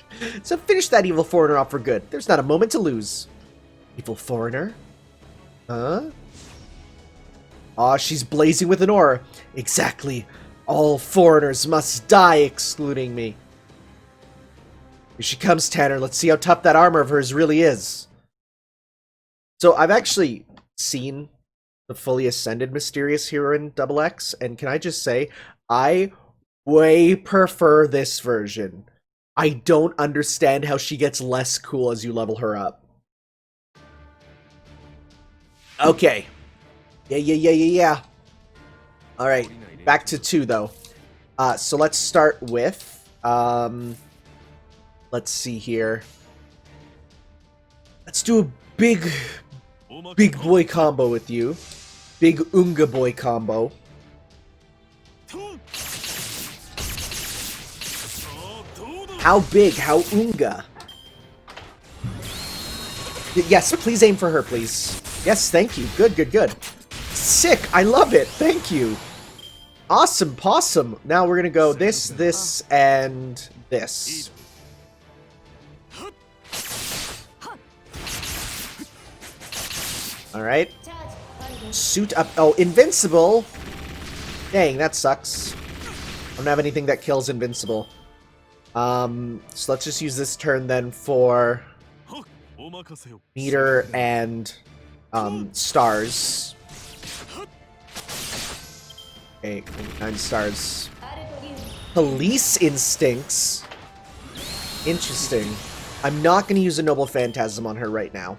So finish that evil foreigner off for good. There's not a moment to lose. Evil foreigner? Huh? Aw, she's blazing with an aura. Exactly. All foreigners must die, excluding me. Here she comes, Tanner. Let's see how tough that armor of hers really is. So I've actually seen the fully ascended Mysterious Hero in XX, and can I just say, I way prefer this version. I don't understand how she gets less cool as you level her up. Okay. Yeah. Alright, back to 2, though. So let's start with, let's see here. Let's do a big boy combo with you. Big Unga boy combo. How big? How Unga? Yes, please aim for her, please. Yes, thank you. Good. Sick! I love it! Thank you! Awesome possum! Now we're gonna go this, and this. Alright. Suit up. Oh, invincible! Dang, that sucks. I don't have anything that kills invincible. So let's just use this turn then for meter and stars. Okay, 9 stars. Police instincts. Interesting. I'm not going to use a noble phantasm on her right now.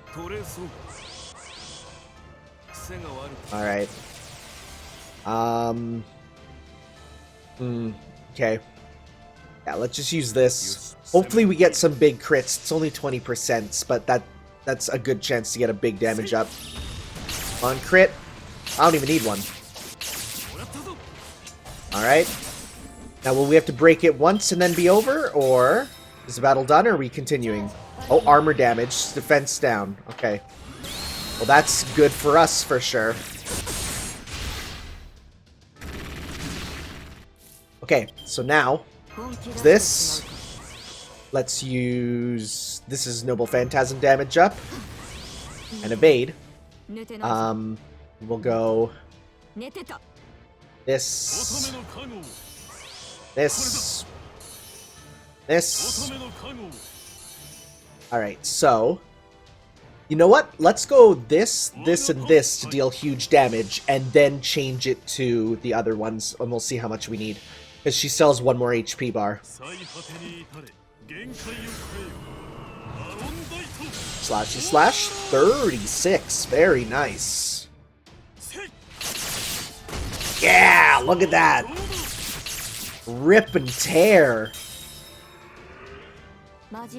Alright. Okay. Yeah, let's just use this. Hopefully we get some big crits. It's only 20%, but that's a good chance to get a big damage up. On crit. I don't even need one. Alright. Now, will we have to break it once and then be over? Or is the battle done, or are we continuing? Oh, armor damage. Defense down. Okay. Well, that's good for us, for sure. Okay, so now, this. Let's use... This is Noble Phantasm damage up. And evade. We'll go... This. This. This. Alright, so... You know what? Let's go this, this, and this to deal huge damage, and then change it to the other ones, and we'll see how much we need. Because she sells one more HP bar. Slashy slash. 36. Very nice. Yeah, look at that. Rip and tear.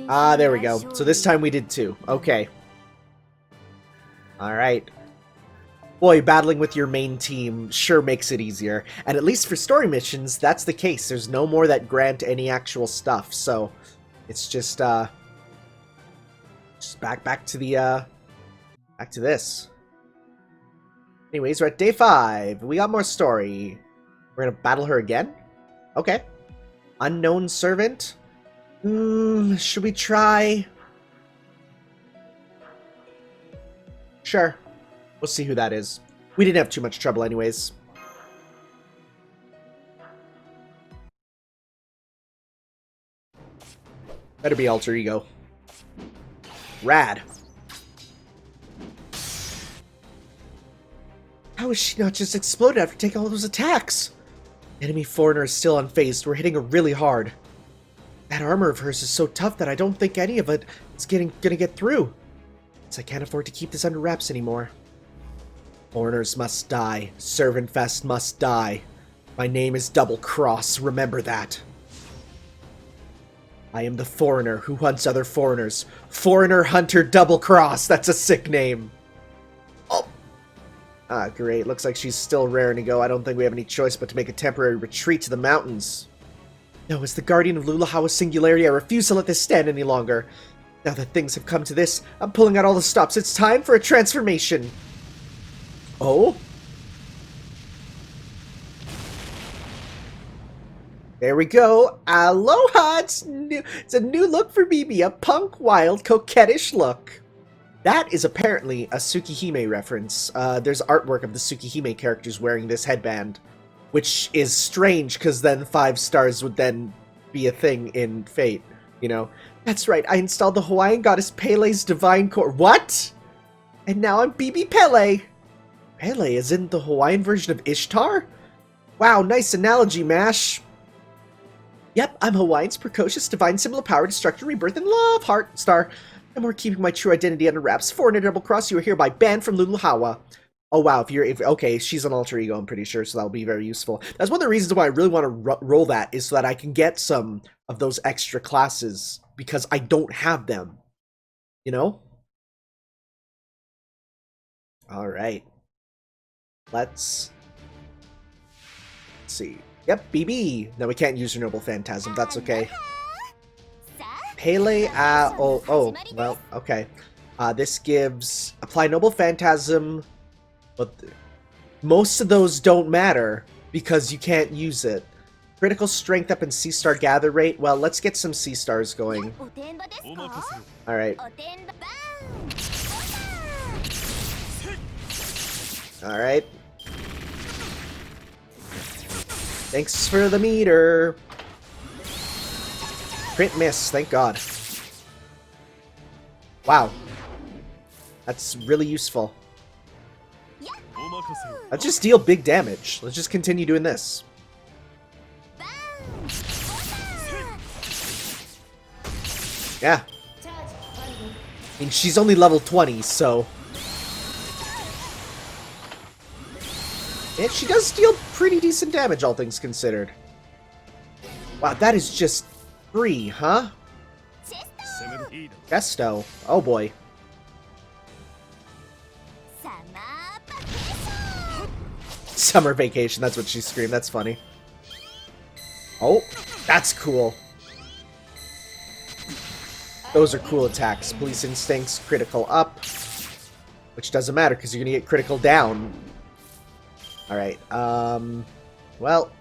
Ah, there we go. So this time we did 2. Okay. Alright. Boy, battling with your main team sure makes it easier. And at least for story missions, that's the case. There's no more that grant any actual stuff, so it's just back to the back to this. Anyways, we're at day 5. We got more story. We're gonna battle her again? Okay. Unknown servant? Should we try? Sure. We'll see who that is. We didn't have too much trouble anyways. Better be alter ego. Rad. How is she not just exploded after taking all those attacks? Enemy foreigner is still unfazed. We're hitting her really hard. That armor of hers is so tough that I don't think any of it is gonna get through. I can't afford to keep this under wraps anymore. Foreigners must die. ServantFes must die. My name is Doublecross, remember that. I am the foreigner who hunts other foreigners. Foreigner Hunter Doublecross, that's a sick name. Oh. Ah, great. Looks like she's still raring to go. I don't think we have any choice but to make a temporary retreat to the mountains. No, as the guardian of Luluhawa Singularity, I refuse to let this stand any longer. Now that things have come to this, I'm pulling out all the stops. It's time for a transformation. Oh? There we go. Aloha! It's a new look for Medb. A punk, wild, coquettish look. That is apparently a Tsukihime reference. There's artwork of the Tsukihime characters wearing this headband. Which is strange, because then 5 stars would then be a thing in Fate, you know? That's right, I installed the Hawaiian goddess Pele's divine core. What? And now I'm Medb Pele. Pele is in the Hawaiian version of Ishtar? Wow, nice analogy, Mash. Yep, I'm Hawaiian's precocious divine symbol of power, destruction, rebirth, and love. Heart star. No more keeping my true identity under wraps. Foreigner Doublecross, you are hereby banned from Luluhawa. Oh wow, okay, she's an alter ego, I'm pretty sure, so that'll be very useful. That's one of the reasons why I really want to roll that, is so that I can get some of those extra classes, because I don't have them. You know? Alright. Let's see. Yep, BB! No, we can't use her Noble Phantasm, that's okay. Pele, well, okay. This gives... Apply Noble Phantasm... But most of those don't matter because you can't use it. Critical strength up and C-star gather rate. Well, let's get some C-stars going. Alright. Alright. Thanks for the meter. Crit miss, thank God. Wow. That's really useful. Let's just deal big damage. Let's just continue doing this. Yeah. I mean, she's only level 20, so... And she does deal pretty decent damage, all things considered. Wow, that is just free, huh? Gesto. Oh boy. Summer vacation, that's what she screamed. That's funny. Oh, that's cool. Those are cool attacks. Police Instincts, critical up. Which doesn't matter, because you're going to get critical down. Alright, well,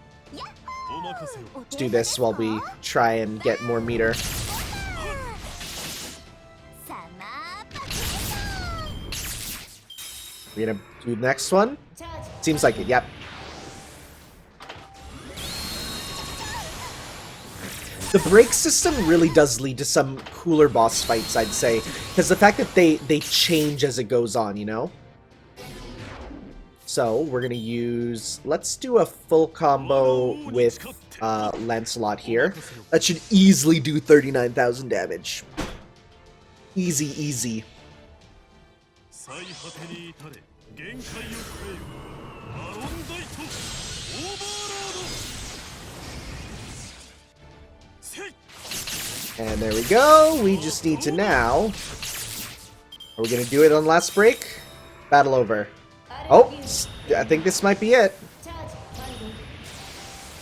let's do this while we try and get more meter. We're gonna do the next one? Seems like it, yep. The break system really does lead to some cooler boss fights, I'd say. Because the fact that they change as it goes on, you know? So, we're gonna use... Let's do a full combo with Lancelot here. That should easily do 39,000 damage. Easy, easy. And there we go. We just need to now... Are we gonna do it on last break? Battle over. Oh, I think this might be it.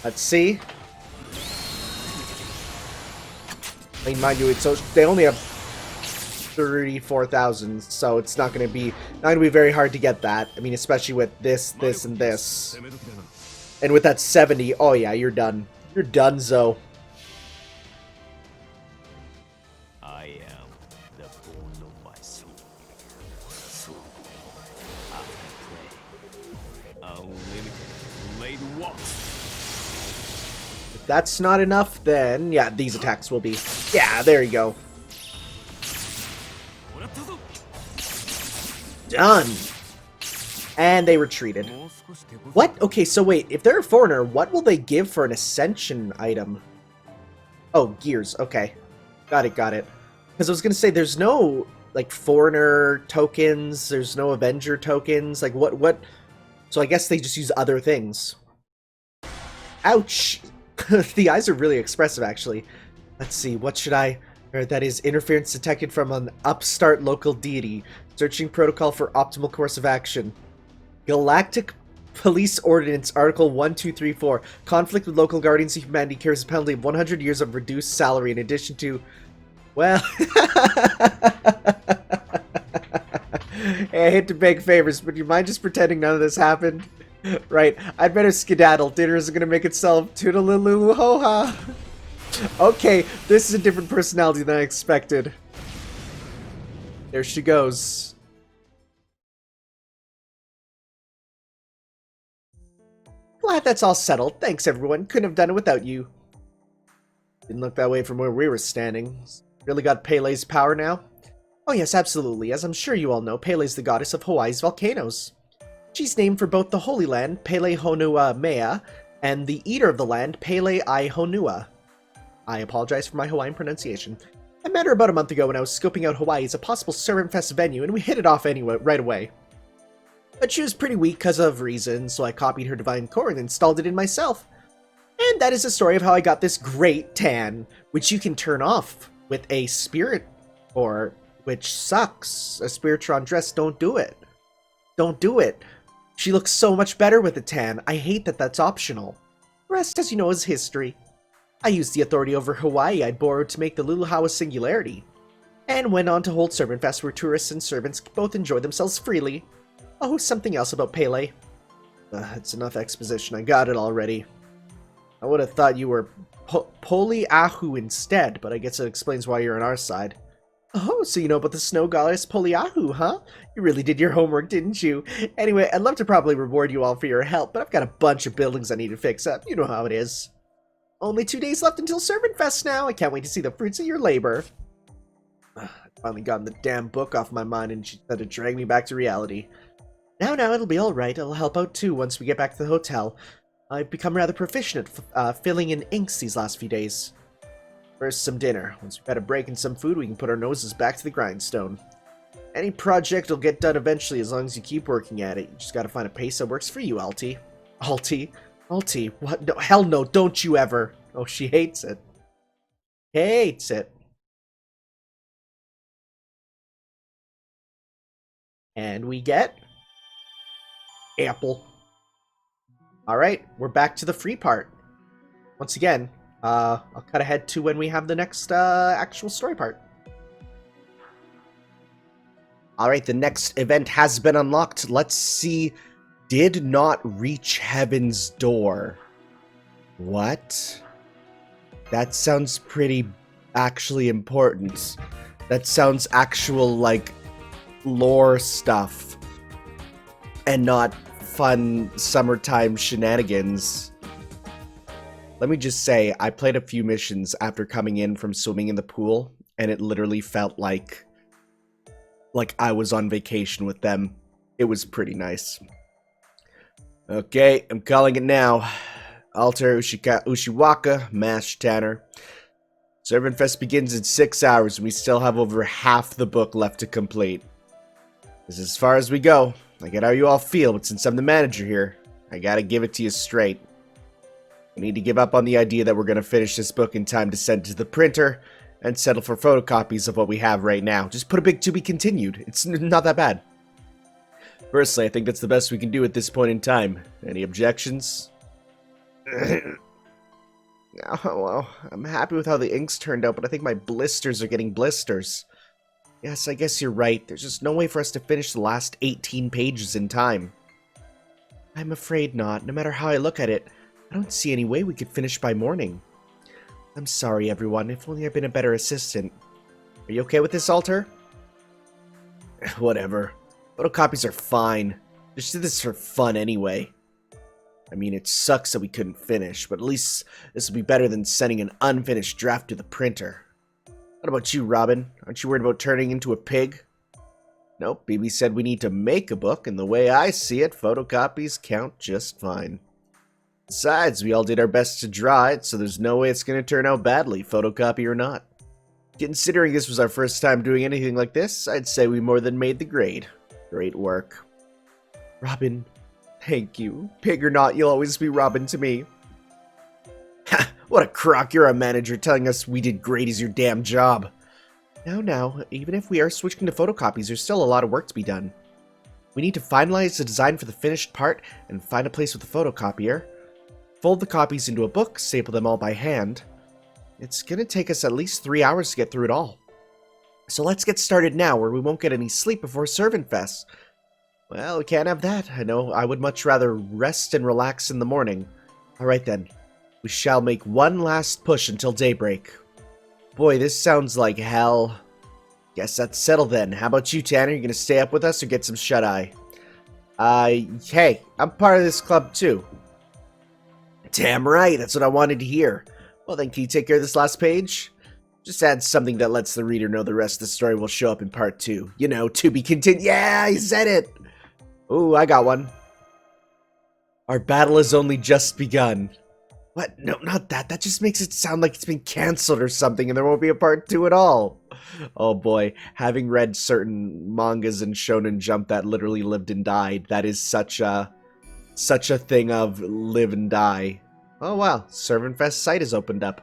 Let's see. I mean, mind you, it's so they only have 34,000, so it's not gonna be very hard to get that. I mean, especially with this, this, and this, and with that 70. Oh yeah, you're done. You're done, Zo. If that's not enough, then yeah, these attacks will be. Yeah, there you go. Done. And they retreated. What? Okay, so wait, if they're a foreigner, what will they give for an Ascension item? Oh, gears. Okay. Got it, got it. Because I was going to say, there's no, like, foreigner tokens, there's no Avenger tokens, like, what? So I guess they just use other things. Ouch! The eyes are really expressive, actually. Let's see, what should I... That is, interference detected from an upstart local deity. Searching protocol for optimal course of action. Galactic Police Ordinance, Article 1234. Conflict with local guardians of humanity carries a penalty of 100 years of reduced salary in addition to... Well... Hey, I hate to beg favors, but you mind just pretending none of this happened? Right, I'd better skedaddle. Dinner isn't gonna make itself. Toodaloo-ho-ha. Okay, this is a different personality than I expected. There she goes. Glad that's all settled. Thanks, everyone. Couldn't have done it without you. Didn't look that way from where we were standing. Really got Pele's power now? Oh yes, absolutely. As I'm sure you all know, Pele's the goddess of Hawaii's volcanoes. She's named for both the Holy Land, Pele Honua Mea, and the Eater of the Land, Pele I Honua. I apologize for my Hawaiian pronunciation. I met her about a month ago when I was scoping out Hawaii as a possible ServantFes venue, and we hit it off anyway, right away. But she was pretty weak because of reasons, so I copied her divine core and installed it in myself. And that is the story of how I got this great tan, which you can turn off with a spirit core, which sucks. A Spiritron dress, don't do it. Don't do it. She looks so much better with a tan. I hate that that's optional. The rest, as you know, is history. I used the authority over Hawaii I'd borrowed to make the Luluhawa Singularity, and went on to hold ServantFest where tourists and servants both enjoy themselves freely. Oh, something else about Pele. It's enough exposition. I got it already. I would have thought you were Poliahu instead, but I guess it explains why you're on our side. Oh, so you know about the snow goddess Poliahu, huh? You really did your homework, didn't you? Anyway, I'd love to probably reward you all for your help, but I've got a bunch of buildings I need to fix up. You know how it is. Only 2 days left until ServantFest now. I can't wait to see the fruits of your labor. I've finally gotten the damn book off my mind and she tried to drag me back to reality. Now, it'll be alright. I'll help out too once we get back to the hotel. I've become rather proficient at filling in inks these last few days. First, some dinner. Once we've had a break and some food, we can put our noses back to the grindstone. Any project will get done eventually as long as you keep working at it. You just gotta find a pace that works for you, Alti. Alti? What? No, hell no, don't you ever. Oh, she hates it. Hates it. And we get... Apple. Alright, we're back to the free part. once again, I'll cut ahead to when we have the next actual story part. Alright, the next event has been unlocked. Let's see. Did not reach heaven's door. What? That sounds pretty actually important. That sounds actual, like, lore stuff. And not fun summertime shenanigans. Let me just say, I played a few missions after coming in from swimming in the pool, and it literally felt like I was on vacation with them. It was pretty nice. Okay, I'm calling it now. Alter Ushiwaka, Mash Tanner. ServantFes begins in 6 hours, and we still have over half the book left to complete. This is as far as we go. I get how you all feel, but since I'm the manager here, I gotta give it to you straight. We need to give up on the idea that we're gonna finish this book in time to send to the printer, and settle for photocopies of what we have right now. Just put a big to be continued. It's not that bad. Personally, I think that's the best we can do at this point in time. Any objections? Oh, well, I'm happy with how the inks turned out, but I think my blisters are getting blisters. Yes, I guess you're right. There's just no way for us to finish the last 18 pages in time. I'm afraid not. No matter how I look at it, I don't see any way we could finish by morning. I'm sorry, everyone. If only I'd been a better assistant. Are you okay with this, Alter? Whatever. Photocopies are fine. Just did this for fun anyway. I mean, it sucks that we couldn't finish, but at least this will be better than sending an unfinished draft to the printer. What about you, Robin? Aren't you worried about turning into a pig? Nope, BB said we need to make a book, and the way I see it, photocopies count just fine. Besides, we all did our best to draw it, so there's no way it's going to turn out badly, photocopy or not. Considering this was our first time doing anything like this, I'd say we more than made the grade. Great work. Robin, thank you. Pig or not, you'll always be Robin to me. Ha! What a crock, you're a manager telling us we did great is your damn job. Now, even if we are switching to photocopies, there's still a lot of work to be done. We need to finalize the design for the finished part and find a place with the photocopier. Fold the copies into a book, staple them all by hand. It's gonna take us at least 3 hours to get through it all. So let's get started now, or we won't get any sleep before ServantFes. Well, we can't have that. I know I would much rather rest and relax in the morning. Alright then. We shall make one last push until daybreak. Boy, this sounds like hell. Guess that's settled then. How about you, Tanner? You gonna stay up with us or get some shut-eye? Hey, I'm part of this club too. Damn right, that's what I wanted to hear. Well then, can you take care of this last page? Just add something that lets the reader know the rest of the story will show up in part 2. You know, to be continued. Yeah, I said it! Ooh, I got one. Our battle has only just begun. What? No, not that. That just makes it sound like it's been cancelled or something and there won't be a part 2 at all. Oh boy, having read certain mangas and Shonen Jump that literally lived and died, that is such a thing of live and die. Oh wow, ServantFes site has opened up.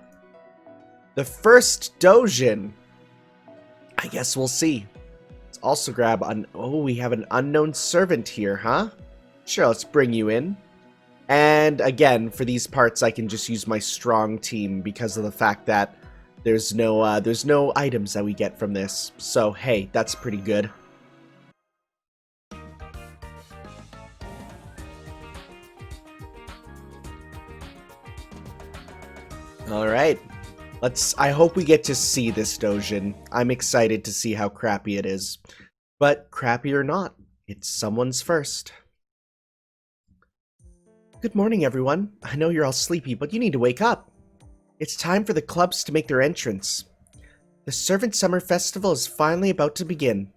The first Dojin. I guess we'll see. Let's also grab we have an unknown servant here, huh? Sure, let's bring you in. And again, for these parts, I can just use my strong team because of the fact that there's no items that we get from this. So hey, that's pretty good. Alright, I hope we get to see this Dojin. I'm excited to see how crappy it is. But crappy or not, it's someone's first. Good morning, everyone. I know you're all sleepy, but you need to wake up. It's time for the clubs to make their entrance. The Servant Summer Festival is finally about to begin.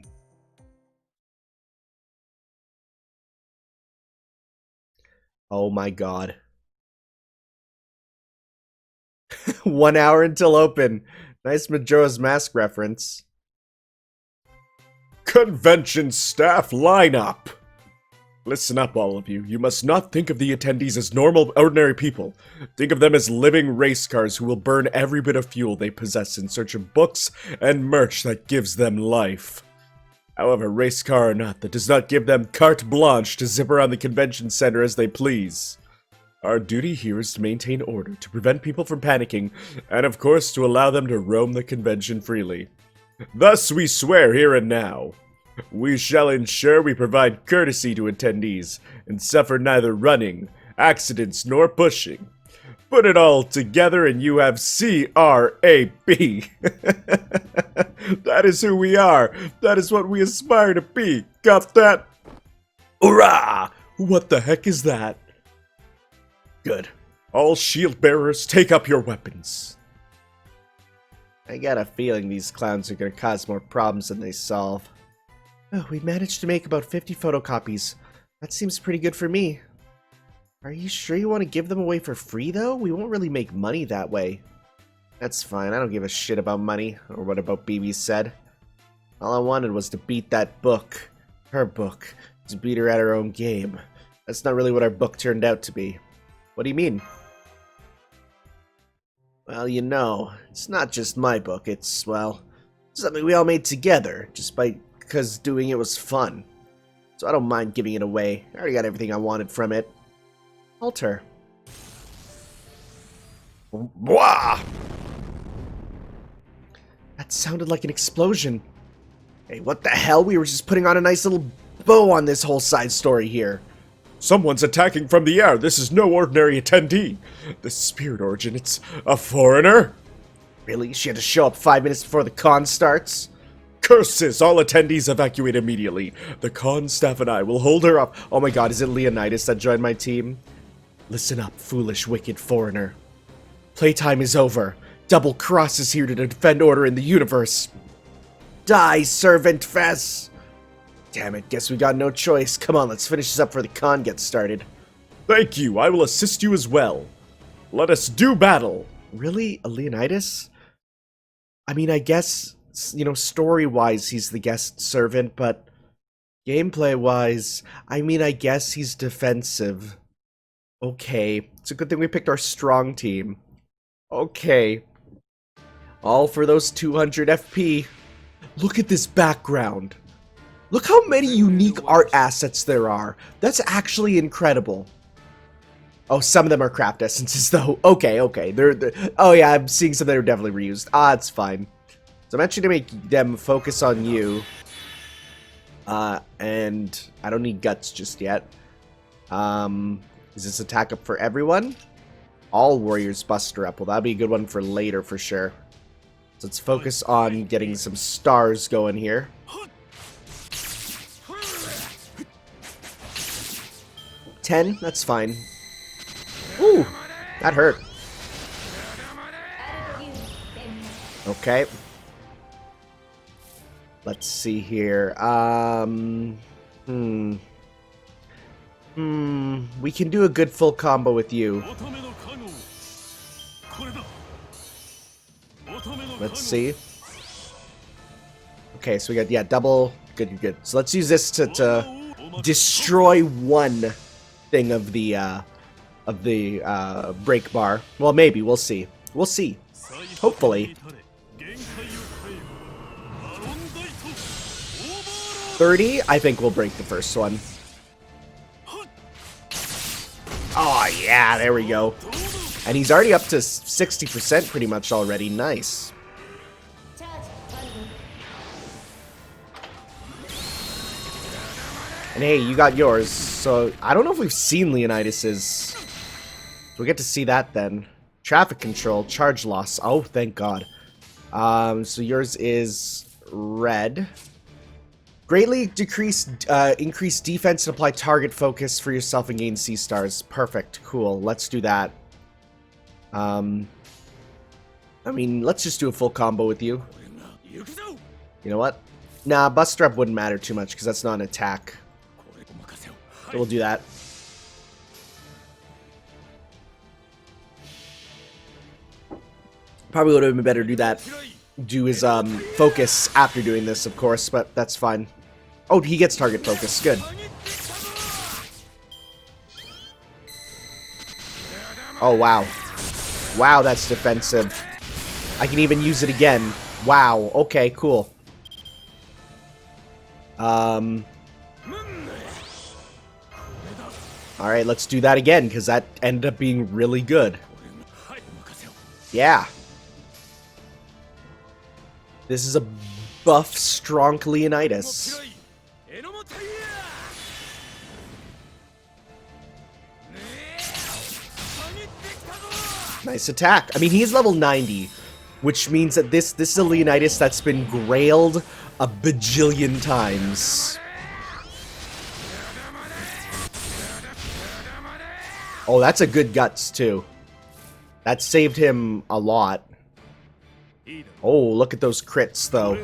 Oh my god. 1 hour until open. Nice Majora's Mask reference. Convention staff lineup. Listen up, all of you. You must not think of the attendees as normal, ordinary people. Think of them as living race cars who will burn every bit of fuel they possess in search of books and merch that gives them life. However, race car or not, that does not give them carte blanche to zip around the convention center as they please. Our duty here is to maintain order, to prevent people from panicking, and of course to allow them to roam the convention freely. Thus we swear here and now. We shall ensure we provide courtesy to attendees, and suffer neither running, accidents, nor pushing. Put it all together and you have C-R-A-B. That is who we are. That is what we aspire to be. Got that? Hurrah! What the heck is that? Good. All shield bearers, take up your weapons. I got a feeling these clowns are gonna cause more problems than they solve. Oh, we managed to make about 50 photocopies. That seems pretty good for me. Are you sure you want to give them away for free, though? We won't really make money that way. That's fine, I don't give a shit about money, or what about BB said. All I wanted was to beat that book. Her book. To beat her at her own game. That's not really what our book turned out to be. What do you mean? Well, you know, it's not just my book, it's, well, something we all made together, just because doing it was fun. So I don't mind giving it away. I already got everything I wanted from it. Alter. Wah! That sounded like an explosion. Hey, what the hell? We were just putting on a nice little bow on this whole side story here. Someone's attacking from the air. This is no ordinary attendee. The spirit origin, it's a foreigner? Really? She had to show up 5 minutes before the con starts? Curses! All attendees evacuate immediately. The con staff and I will hold her up. Oh my god, is it Leonidas that joined my team? Listen up, foolish, wicked foreigner. Playtime is over. Double Cross is here to defend order in the universe. Die, ServantFes! Damn it, guess we got no choice. Come on, let's finish this up before the con gets started. Thank you, I will assist you as well. Let us do battle. Really? A Leonidas? I mean, I guess, you know, story-wise he's the guest servant, but gameplay-wise, I mean, I guess he's defensive. Okay, it's a good thing we picked our strong team. Okay. All for those 200 FP. Look at this background. Look how many unique art assets there are. That's actually incredible. Oh, some of them are craft essences, though. Okay. They're oh, yeah, I'm seeing some that are definitely reused. Ah, it's fine. So I'm actually going to make them focus on you. And I don't need guts just yet. Is this attack up for everyone? All warriors buster up. Well, that'll be a good one for later for sure. So let's focus on getting some stars going here. $10, that's fine. Ooh, that hurt. Okay. Let's see here. We can do a good full combo with you. Let's see. Okay, so we got, yeah, double. Good. So let's use this to destroy one thing of the break bar. Well, maybe. We'll see. We'll see. Hopefully. 30, I think we'll break the first one. Oh, yeah, there we go. And he's already up to 60% pretty much already. Nice. And hey, you got yours. So, I don't know if we've seen Leonidas's. We'll get to see that then. Traffic control, charge loss. Oh, thank God. So yours is red. Greatly increase defense and apply target focus for yourself and gain C stars. Perfect. Cool. Let's do that. I mean, let's just do a full combo with you. You know what? Nah, bust strap wouldn't matter too much because that's not an attack. So we'll do that. Probably would have been better to do that. Do his focus after doing this, of course, but that's fine. Oh, he gets target focus. Good. Oh, wow. Wow, that's defensive. I can even use it again. Wow. Okay, cool. Alright, let's do that again, because that ended up being really good. Yeah. This is a buff, strong Leonidas. Nice attack. I mean, he's level 90, which means that this is a Leonidas that's been grailed a bajillion times. Oh, that's a good guts, too. That saved him a lot. Oh, look at those crits, though.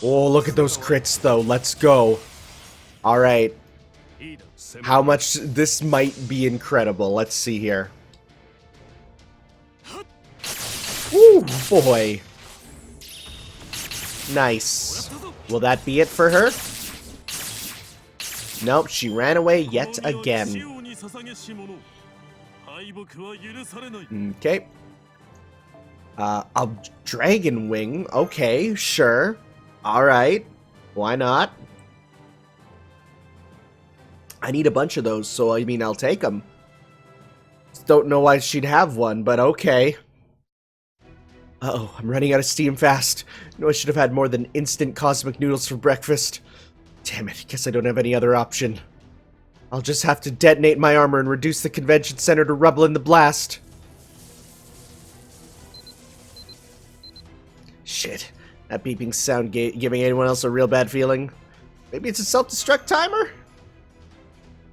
Oh, look at those crits, though. Let's go. Alright. How much... This might be incredible. Let's see here. Ooh, boy. Nice. Will that be it for her? Nope, she ran away yet again. Okay. A dragon wing. Okay, sure. Alright. Why not? I need a bunch of those, so I mean, I'll take them. Don't know why she'd have one, but okay. Uh-oh, I'm running out of steam fast. No, I should have had more than instant cosmic noodles for breakfast. Damn it, guess I don't have any other option. I'll just have to detonate my armor and reduce the convention center to rubble in the blast. Shit, that beeping sound giving anyone else a real bad feeling? Maybe it's a self-destruct timer?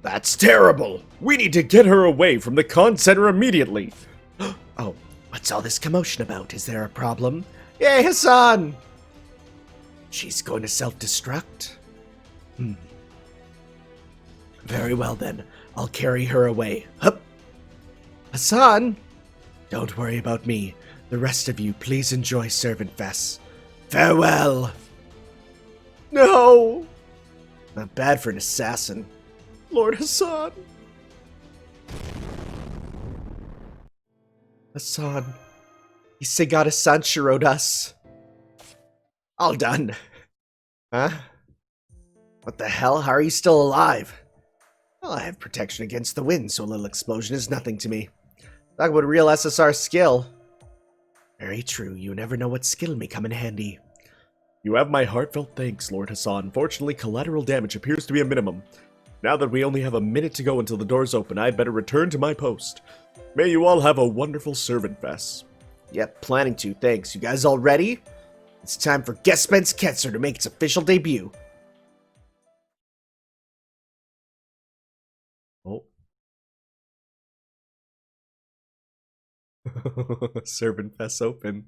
That's terrible! We need to get her away from the con center immediately! Oh, what's all this commotion about? Is there a problem? Yay, Hassan! She's going to self-destruct? Very well then, I'll carry her away. Hup! Hassan! Don't worry about me. The rest of you, please enjoy ServantFes. Farewell! No! Not bad for an assassin. Lord Hassan. Hassan. Isegata Sanshirode us. All done. Huh? What the hell? How are you still alive? Well, I have protection against the wind, so a little explosion is nothing to me. Talk about a real SSR skill. Very true. You never know what skill may come in handy. You have my heartfelt thanks, Lord Hassan. Fortunately, collateral damage appears to be a minimum. Now that we only have a minute to go until the doors open, I'd better return to my post. May you all have a wonderful ServantFes. Yep, planning to. Thanks. You guys all ready? It's time for Gespen's Ketzer to make its official debut. Oh. ServantFes open.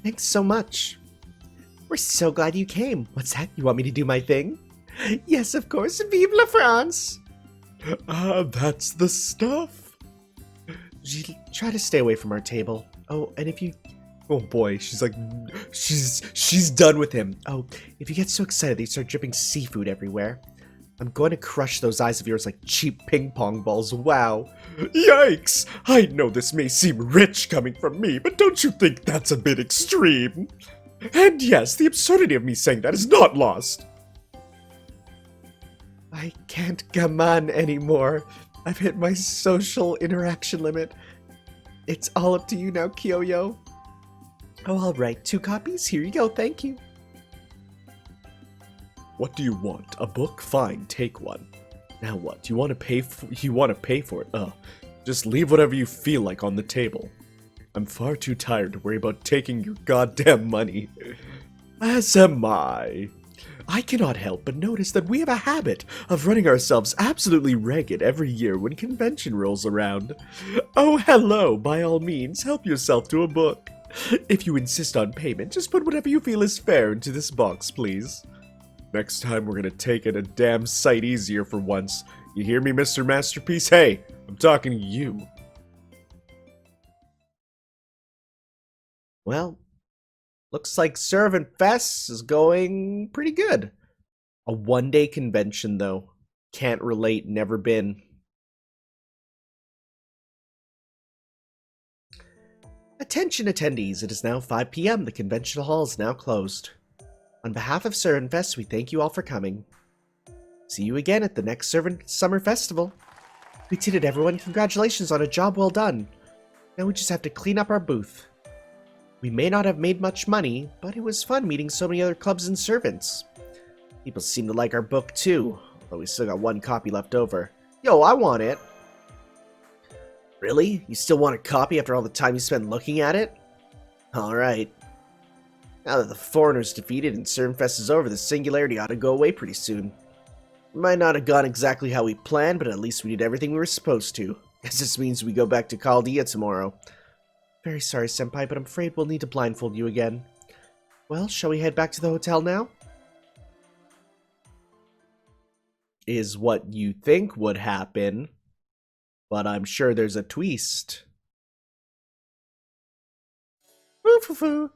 Thanks so much. We're so glad you came. What's that? You want me to do my thing? Yes, of course. Vive la France! That's the stuff. Try to stay away from our table. Oh, and if you... Oh boy, she's like... She's done with him. Oh, if you get so excited that you start dripping seafood everywhere, I'm going to crush those eyes of yours like cheap ping pong balls. Wow. Yikes! I know this may seem rich coming from me, but don't you think that's a bit extreme? And yes, the absurdity of me saying that is not lost. I can't come on anymore. I've hit my social interaction limit. It's all up to you now, Kyoyo. Oh, all right. 2 copies? Here you go. Thank you. What do you want? A book? Fine, take one. Now what? You want to pay for it? Just leave whatever you feel like on the table. I'm far too tired to worry about taking your goddamn money. As am I. I cannot help but notice that we have a habit of running ourselves absolutely ragged every year when convention rolls around. Oh, hello, by all means, help yourself to a book. If you insist on payment, just put whatever you feel is fair into this box, please. Next time we're gonna take it a damn sight easier for once. You hear me, Mr. Masterpiece? Hey, I'm talking to you. Well, looks like ServantFes is going pretty good. A one-day convention, though. Can't relate, never been. Attention attendees, it is now 5 p.m. The convention hall is now closed. On behalf of ServantFes, we thank you all for coming. See you again at the next Servant Summer Festival. We did it, everyone. Congratulations on a job well done. Now we just have to clean up our booth. We may not have made much money, but it was fun meeting so many other clubs and servants. People seem to like our book too, although we still got one copy left over. Yo, I want it. Really? You still want a copy after all the time you spent looking at it? Alright. Now that the foreigner's defeated and ServantFes is over, the singularity ought to go away pretty soon. It might not have gone exactly how we planned, but at least we did everything we were supposed to. Guess this means we go back to Chaldea tomorrow. Very sorry, Senpai, but I'm afraid we'll need to blindfold you again. Well, shall we head back to the hotel now? Is what you think would happen, but I'm sure there's a twist. Woo-foo-foo.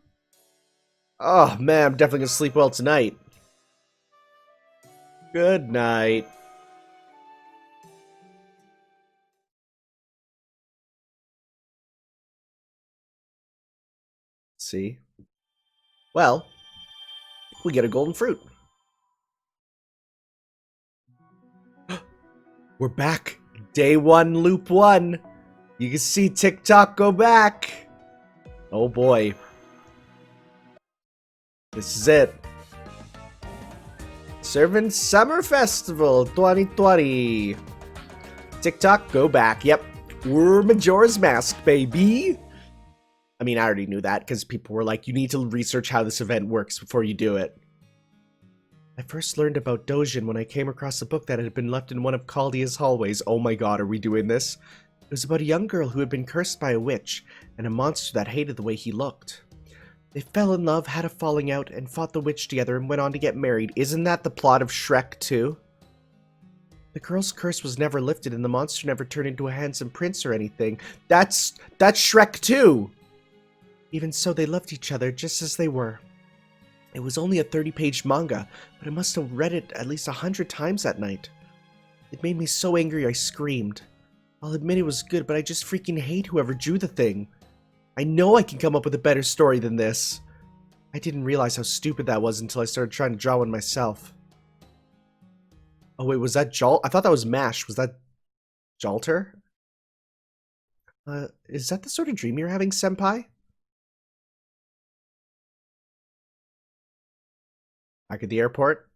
Oh man, I'm definitely gonna sleep well tonight. Good night. See? Well, we get a golden fruit. We're back. Day 1, loop 1. You can see TikTok go back. Oh boy. This is it. Servant Summer Festival 2020. TikTok, go back. Yep. We're Majora's Mask, baby. I mean, I already knew that because people were like, you need to research how this event works before you do it. I first learned about Dojin when I came across a book that had been left in one of Chaldea's hallways. Oh my god, are we doing this? It was about a young girl who had been cursed by a witch and a monster that hated the way he looked. They fell in love, had a falling out, and fought the witch together and went on to get married. Isn't that the plot of Shrek 2? The girl's curse was never lifted and the monster never turned into a handsome prince or anything. That's Shrek 2! Even so, they loved each other just as they were. It was only a 30-page manga, but I must have read it at least 100 times that night. It made me so angry I screamed. I'll admit it was good, but I just freaking hate whoever drew the thing. I know I can come up with a better story than this. I didn't realize how stupid that was until I started trying to draw one myself. Oh wait, was that Jalt? I thought that was Mash. Was that Jalter? Is that the sort of dream you're having, Senpai? Back at the airport?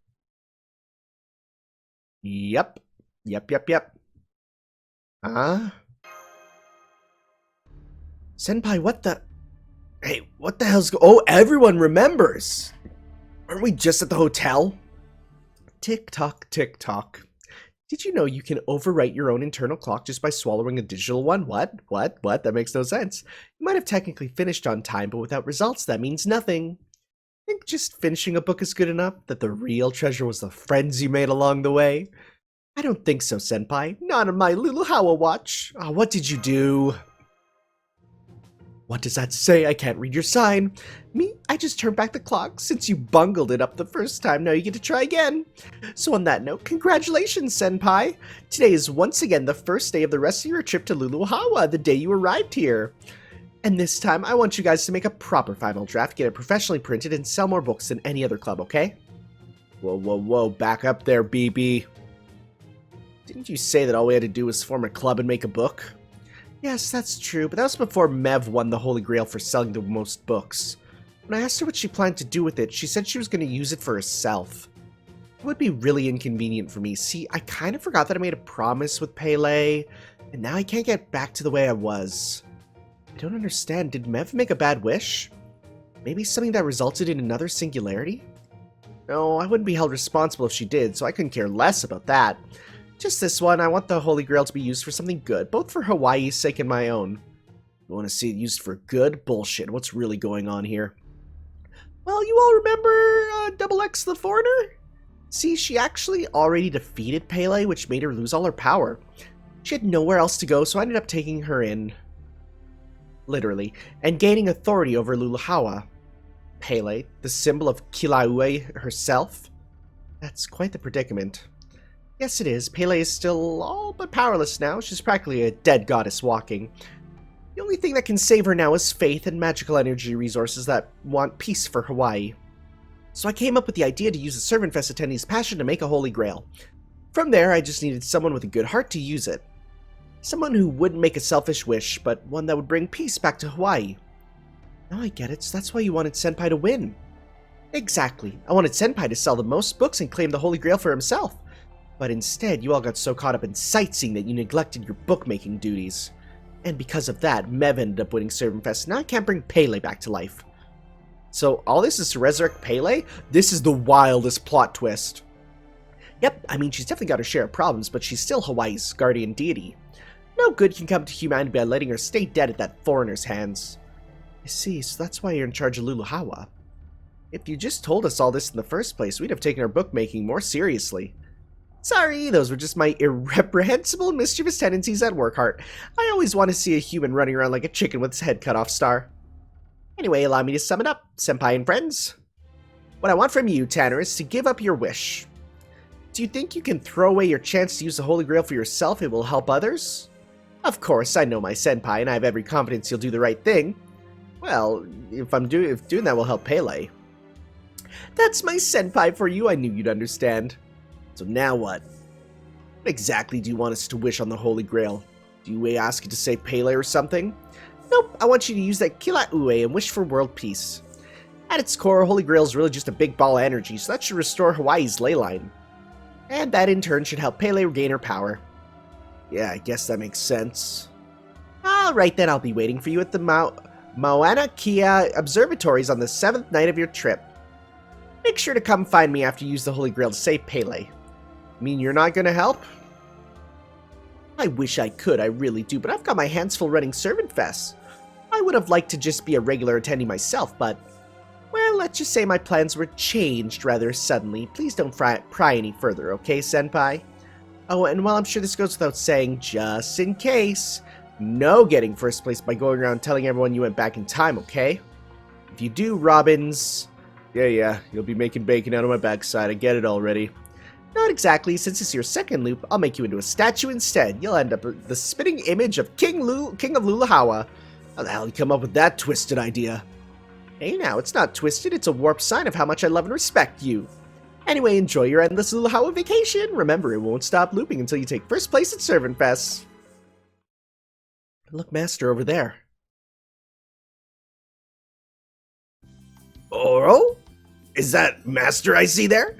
Yep. Yep. Huh? Senpai, what the... Hey, what the hell's Oh, everyone remembers! Aren't we just at the hotel? Tick-tock, tick-tock. Did you know you can overwrite your own internal clock just by swallowing a digital one? What? That makes no sense. You might have technically finished on time, but without results, that means nothing. Think just finishing a book is good enough? That the real treasure was the friends you made along the way? I don't think so, Senpai. Not on my Luluhawa watch. Oh, what did you do? What does that say? I can't read your sign. Me? I just turned back the clock. Since you bungled it up the first time, now you get to try again. So on that note, congratulations, Senpai. Today is once again the first day of the rest of your trip to Luluhawa, the day you arrived here. And this time, I want you guys to make a proper final draft, get it professionally printed, and sell more books than any other club, okay? Whoa, back up there, BB. Didn't you say that all we had to do was form a club and make a book? Yes, that's true, but that was before Medb won the Holy Grail for selling the most books. When I asked her what she planned to do with it, she said she was going to use it for herself. It would be really inconvenient for me. See, I kind of forgot that I made a promise with Pele, and now I can't get back to the way I was. I don't understand. Did Medb make a bad wish? Maybe something that resulted in another singularity? No, I wouldn't be held responsible if she did, so I couldn't care less about that. Just this one, I want the Holy Grail to be used for something good, both for Hawaii's sake and my own. You want to see it used for good? Bullshit, what's really going on here? Well, you all remember Double X the Foreigner? See, she actually already defeated Pele, which made her lose all her power. She had nowhere else to go, so I ended up taking her in. Literally, and gaining authority over Luluhawa. Pele, the symbol of Kilauea herself? That's quite the predicament. Yes, it is. Pele is still all but powerless now. She's practically a dead goddess walking. The only thing that can save her now is faith and magical energy resources that want peace for Hawaii. So I came up with the idea to use the ServantFes attendees' passion to make a holy grail. From there, I just needed someone with a good heart to use it. Someone who wouldn't make a selfish wish, but one that would bring peace back to Hawaii. Now I get it, so that's why you wanted Senpai to win. Exactly. I wanted Senpai to sell the most books and claim the Holy Grail for himself. But instead, you all got so caught up in sightseeing that you neglected your bookmaking duties. And because of that, Medb ended up winning ServantFes. Now I can't bring Pele back to life. So all this is to resurrect Pele? This is the wildest plot twist. Yep, I mean, she's definitely got her share of problems, but she's still Hawaii's guardian deity. No good can come to humanity by letting her stay dead at that foreigner's hands. I see, so that's why you're in charge of Luluhawa. If you just told us all this in the first place, we'd have taken our bookmaking more seriously. Sorry, those were just my irreprehensible mischievous tendencies at work, Heart. I always want to see a human running around like a chicken with his head cut off, Star. Anyway, allow me to sum it up, Senpai and friends. What I want from you, Tanner, is to give up your wish. Do you think you can throw away your chance to use the Holy Grail for yourself? It will help others? Of course, I know my Senpai, and I have every confidence you'll do the right thing. Well, if doing that will help Pele. That's my Senpai for you, I knew you'd understand. So now what? What exactly do you want us to wish on the Holy Grail? Do you ask it to save Pele or something? Nope, I want you to use that Kila-ue and wish for world peace. At its core, Holy Grail is really just a big ball of energy, so that should restore Hawaii's ley line. And that in turn should help Pele regain her power. Yeah, I guess that makes sense. Alright then, I'll be waiting for you at the Mauna Kea observatories on the 7th night of your trip. Make sure to come find me after you use the Holy Grail to save Pele. Mean you're not gonna help? I wish I could, I really do, but I've got my hands full running ServantFes. I would have liked to just be a regular attendee myself, but... well, let's just say my plans were changed rather suddenly. Please don't pry any further, okay, Senpai? Oh, and while I'm sure this goes without saying, just in case, no getting first place by going around telling everyone you went back in time, okay? If you do, Robbins... Yeah, you'll be making bacon out of my backside, I get it already. Not exactly, since it's your second loop, I'll make you into a statue instead. You'll end up with the spitting image of King of Luluhawa. How the hell did you come up with that twisted idea? Hey now, it's not twisted, it's a warped sign of how much I love and respect you. Anyway, enjoy your endless Luluhawa vacation. Remember, it won't stop looping until you take first place at ServantFes. Look, Master, over there. Oro? Is that Master I see there?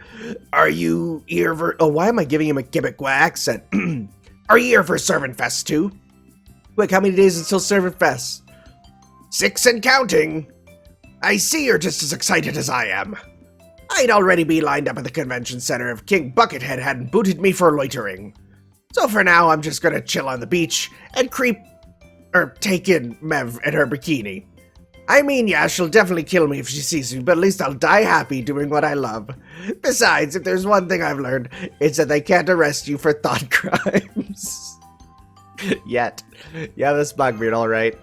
Are you here for... oh, why am I giving him a Quebecois accent? Are you here for ServantFes too? Quick, how many days until ServantFes? 6 and counting. I see you're just as excited as I am. I'd already be lined up at the convention center if King Buckethead hadn't booted me for loitering. So for now, I'm just gonna chill on the beach and take in Mev and her bikini. I mean, yeah, she'll definitely kill me if she sees me, but at least I'll die happy doing what I love. Besides, if there's one thing I've learned, it's that they can't arrest you for thought crimes. Yet. Yeah, that's Blackbeard, alright.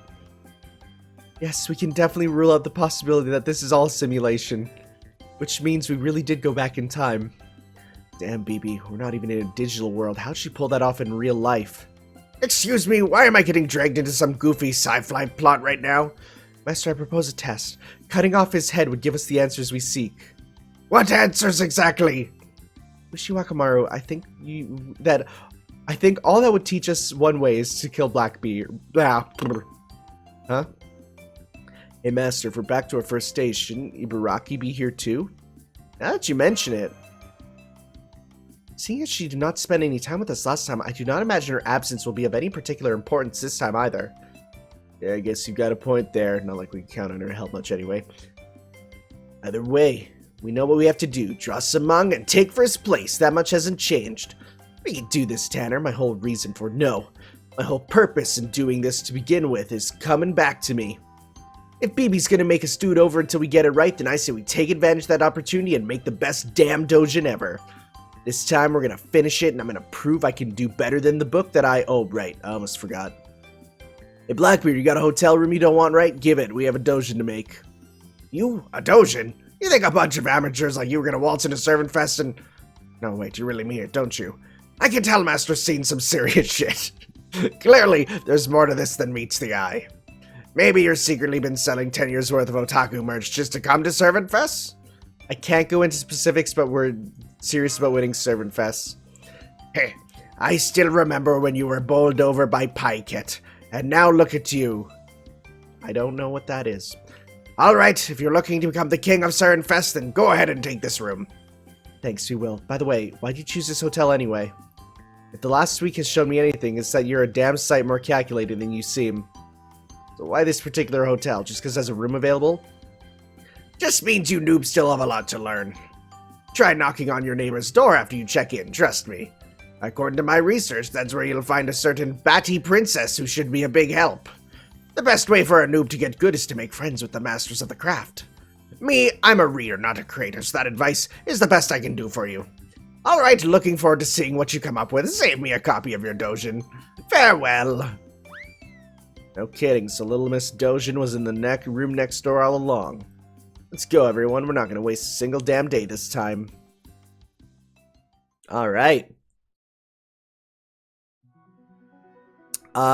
Yes, we can definitely rule out the possibility that this is all simulation. Which means we really did go back in time. Damn, BB, we're not even in a digital world. How'd she pull that off in real life? Excuse me, why am I getting dragged into some goofy sci-fi plot right now? Master, I propose a test. Cutting off his head would give us the answers we seek. What answers exactly? Wishiwakamaru, I think all that would teach us one way is to kill Blackbeard. Huh? Hey, Master, if we're back to our first stage, shouldn't Ibaraki be here too? Now that you mention it. Seeing as she did not spend any time with us last time, I do not imagine her absence will be of any particular importance this time either. Yeah, I guess you've got a point there. Not like we can count on her to help much anyway. Either way, we know what we have to do. Draw some manga and take first place. That much hasn't changed. We can do this, Tanner. My whole purpose in doing this to begin with is coming back to me. If BB's gonna make us do it over until we get it right, then I say we take advantage of that opportunity and make the best damn doujin ever. This time we're gonna finish it and I'm gonna prove I can do better than the book that oh right, I almost forgot. Hey Blackbeard, you got a hotel room you don't want, right? Give it, we have a doujin to make. You? A doujin? You think a bunch of amateurs like you were gonna waltz into ServantFes and... No wait, you really mean it, don't you? I can tell Master's seen some serious shit. Clearly, there's more to this than meets the eye. Maybe you're secretly been selling 10 years worth of otaku merch just to come to ServantFes? I can't go into specifics, but we're serious about winning ServantFes. Hey, I still remember when you were bowled over by Pykit, and now look at you. I don't know what that is. Alright, if you're looking to become the king of ServantFes, then go ahead and take this room. Thanks, we will. By the way, why'd you choose this hotel anyway? If the last week has shown me anything, it's that you're a damn sight more calculated than you seem. So why this particular hotel? Just because there's a room available? Just means you noobs still have a lot to learn. Try knocking on your neighbor's door after you check in, trust me. According to my research, that's where you'll find a certain batty princess who should be a big help. The best way for a noob to get good is to make friends with the masters of the craft. Me, I'm a reader, not a creator, so that advice is the best I can do for you. Alright, looking forward to seeing what you come up with. Save me a copy of your dojin. Farewell. No kidding, so little Miss Dojin was in the room next door all along. Let's go, everyone. We're not going to waste a single damn day this time. Alright.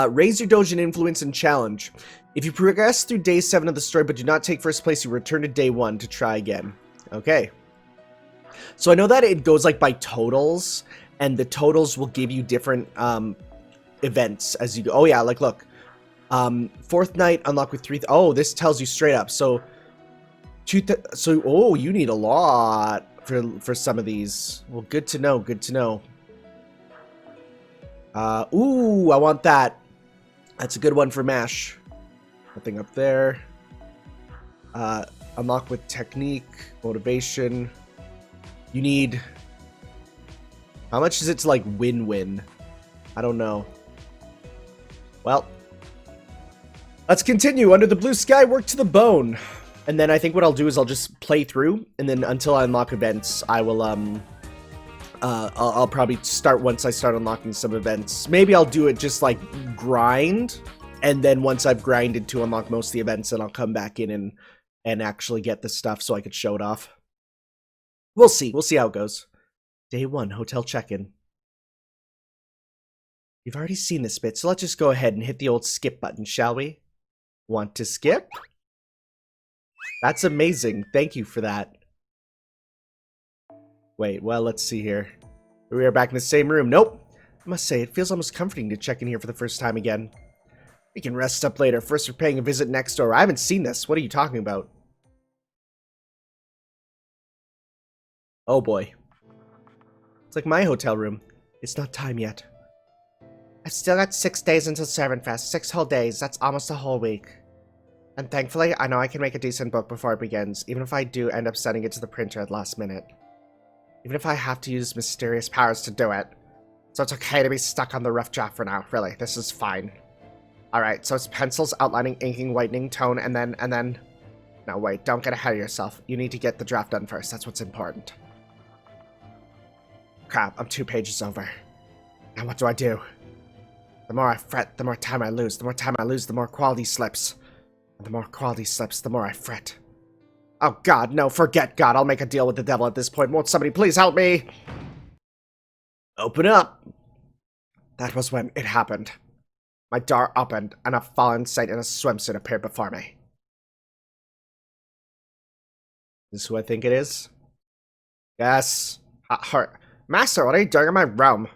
Raise your Dojin influence and challenge. If you progress through day 7 of the story but do not take first place, you return to day 1 to try again. Okay. So I know that it goes like by totals, and the totals will give you different events as you go. Oh yeah, like look. 4th night unlock with 3. Oh, this tells you straight up. So oh, you need a lot for some of these. Well, good to know. Good to know. Ooh, I want that. That's a good one for MASH. Nothing up there. Unlock with technique, motivation. You need... How much is it to, like, win-win? I don't know. Well. Let's continue. Under the blue sky, work to the bone. And then I think what I'll do is I'll just play through, and then until I unlock events, I will, I'll probably start once I start unlocking some events. Maybe I'll do it just, like, grind, and then once I've grinded to unlock most of the events, then I'll come back in and actually get the stuff so I could show it off. We'll see. We'll see how it goes. Day 1, hotel check-in. You've already seen this bit, so let's just go ahead and hit the old skip button, shall we? Want to skip? That's amazing. Thank you for that. Wait, well, let's see here. We are back in the same room. Nope. I must say, it feels almost comforting to check in here for the first time again. We can rest up later. First, we're paying a visit next door. I haven't seen this. What are you talking about? Oh boy. It's like my hotel room. It's not time yet. I've still got 6 days until ServantFes. 6 whole days. That's almost a whole week. And thankfully, I know I can make a decent book before it begins, even if I do end up sending it to the printer at last minute. Even if I have to use mysterious powers to do it. So it's okay to be stuck on the rough draft for now, really. This is fine. Alright, so it's pencils, outlining, inking, whitening, tone, and then... No, wait, don't get ahead of yourself. You need to get the draft done first. That's what's important. Crap, I'm 2 pages over. Now what do I do? The more I fret, the more time I lose. The more time I lose, the more quality slips. And the more quality slips, the more I fret. Oh god, no, forget God. I'll make a deal with the devil at this point. Won't somebody please help me? Open up. That was when it happened. My door opened, and a fallen saint in a swimsuit appeared before me. Is this who I think it is? Yes. Master, what are you doing in my room?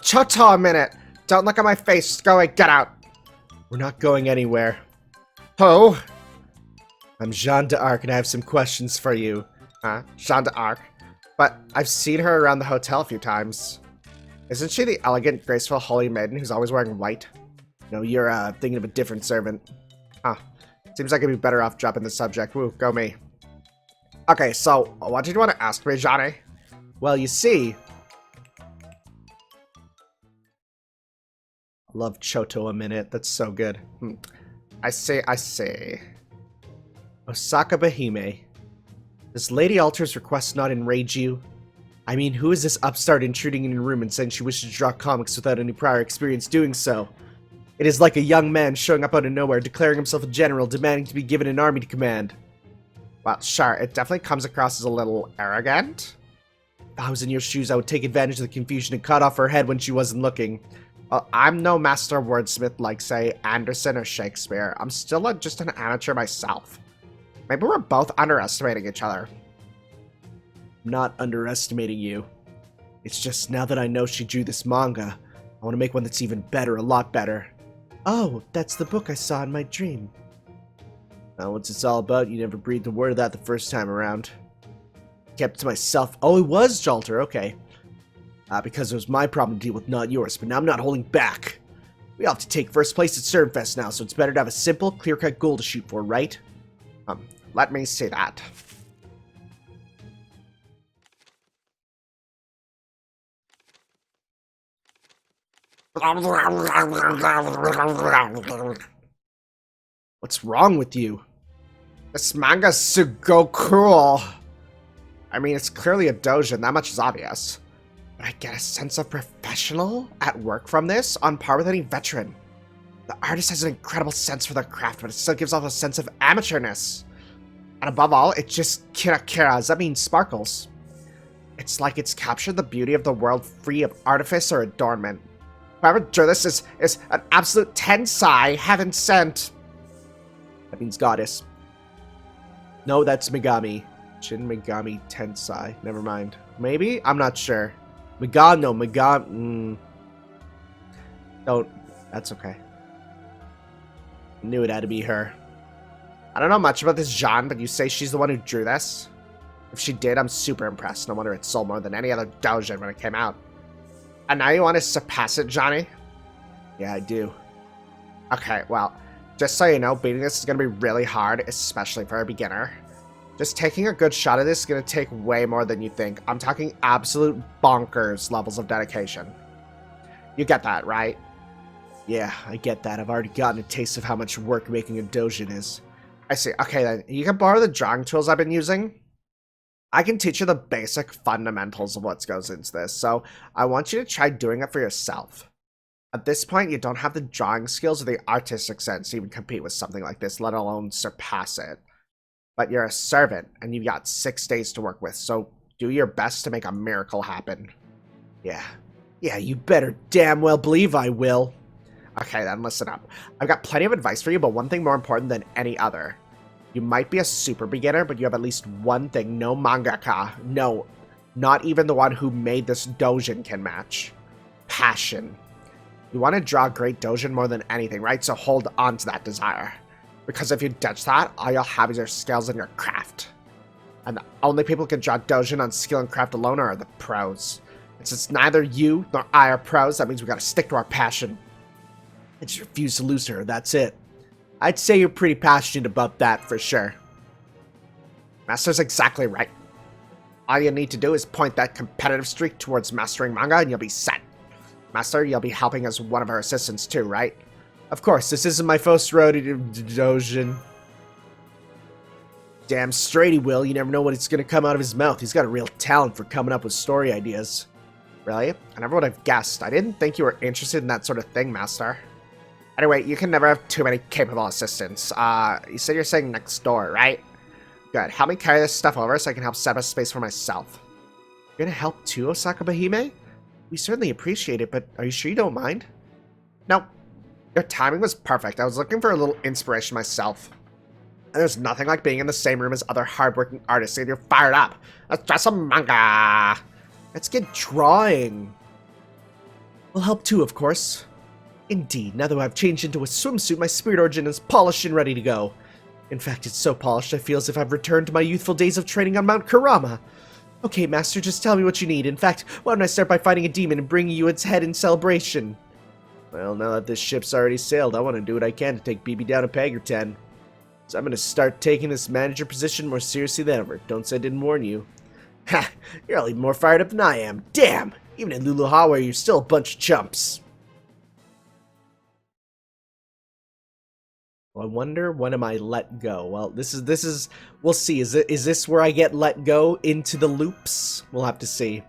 Shut a minute. Don't look at my face. Go away, get out. We're not going anywhere. Who? I'm Jeanne d'Arc, and I have some questions for you. Jeanne d'Arc? But I've seen her around the hotel a few times. Isn't she the elegant, graceful, holy maiden who's always wearing white? No, you're, thinking of a different servant. Seems like I'd be better off dropping the subject. Woo, go me. Okay, so, what did you want to ask me, Johnny? Well, you see... I love Choto a minute. That's so good. I see. Osaka Bahime. Does Lady Alter's request not enrage you? I mean, who is this upstart intruding in your room and saying she wishes to draw comics without any prior experience doing so? It is like a young man showing up out of nowhere, declaring himself a general, demanding to be given an army to command. Well, sure, it definitely comes across as a little arrogant. If I was in your shoes, I would take advantage of the confusion and cut off her head when she wasn't looking. Well, I'm no master wordsmith like, say, Anderson or Shakespeare. I'm still just an amateur myself. Maybe we're both underestimating each other. I'm not underestimating you. It's just now that I know she drew this manga, I want to make one that's even better, a lot better. Oh, that's the book I saw in my dream. Now, what's it's all about? You never breathed a word of that the first time around. Kept it to myself. Oh, it was Jalter, okay. Because it was my problem to deal with, not yours, but now I'm not holding back. We all have to take first place at ServantFes now, so it's better to have a simple, clear-cut goal to shoot for, right? Let me say that. What's wrong with you? This manga's so cool. I mean, it's clearly a doujin, that much is obvious. But I get a sense of professional at work from this, on par with any veteran. The artist has an incredible sense for their craft, but it still gives off a sense of amateurness. And above all, it just kira-kiras, that means sparkles. It's like it's captured the beauty of the world free of artifice or adornment. Whoever drew this is an absolute tensai, heaven sent. That means goddess. No, that's Megami. Shin Megami Tensai. Never mind. Maybe? I'm not sure. Megami. Don't. That's okay. Knew it had to be her. I don't know much about this Jean, but you say she's the one who drew this? If she did, I'm super impressed. No wonder it sold more than any other doujin when it came out. And now you want to surpass it, Johnny? Yeah, I do. Okay, well, just so you know, beating this is going to be really hard, especially for a beginner. Just taking a good shot at this is going to take way more than you think. I'm talking absolute bonkers levels of dedication. You get that, right? Yeah, I get that. I've already gotten a taste of how much work making a doujin is. I see. Okay, then. You can borrow the drawing tools I've been using. I can teach you the basic fundamentals of what goes into this, so I want you to try doing it for yourself. At this point, you don't have the drawing skills or the artistic sense to even compete with something like this, let alone surpass it. But you're a servant, and you've got 6 days to work with, so do your best to make a miracle happen. Yeah, you better damn well believe I will. Okay, then listen up. I've got plenty of advice for you, but one thing more important than any other. You might be a super beginner, but you have at least one thing no mangaka, no, not even the one who made this doujin can match. Passion. You want to draw a great doujin more than anything, right? So hold on to that desire. Because if you ditch that, all you'll have is your skills and your craft. And the only people who can draw doujin on skill and craft alone are the pros. And since neither you nor I are pros, that means we gotta stick to our passion. I just refuse to lose to her, that's it. I'd say you're pretty passionate about that for sure. Master's exactly right. All you need to do is point that competitive streak towards mastering manga and you'll be set. Master, you'll be helping as one of our assistants too, right? Of course, this isn't my first rodeo doujin. Damn straight he will, you never know what's gonna come out of his mouth. He's got a real talent for coming up with story ideas. Really? I never would have guessed. I didn't think you were interested in that sort of thing, Master. Anyway, you can never have too many capable assistants. You said you're staying next door, right? Good. Help me carry this stuff over so I can help set up a space for myself. You're gonna help too, Osaka Bahime? We certainly appreciate it, but are you sure you don't mind? No. Your timing was perfect. I was looking for a little inspiration myself. And there's nothing like being in the same room as other hardworking artists and you're fired up. Let's draw some manga. Let's get drawing. We'll help too, of course. Indeed, now that I've changed into a swimsuit, my spirit origin is polished and ready to go. In fact, it's so polished I feel as if I've returned to my youthful days of training on Mount Kurama. Okay, Master, just tell me what you need. In fact, why don't I start by fighting a demon and bringing you its head in celebration? Well, now that this ship's already sailed, I want to do what I can to take BB down a peg or 10. So I'm going to start taking this manager position more seriously than ever. Don't say I didn't warn you. Ha! You're all even more fired up than I am. Damn! Even in Luluhawa, you're still a bunch of chumps. Well, I wonder when am I let go? Well, this is we'll see. Is this where I get let go into the loops? We'll have to see.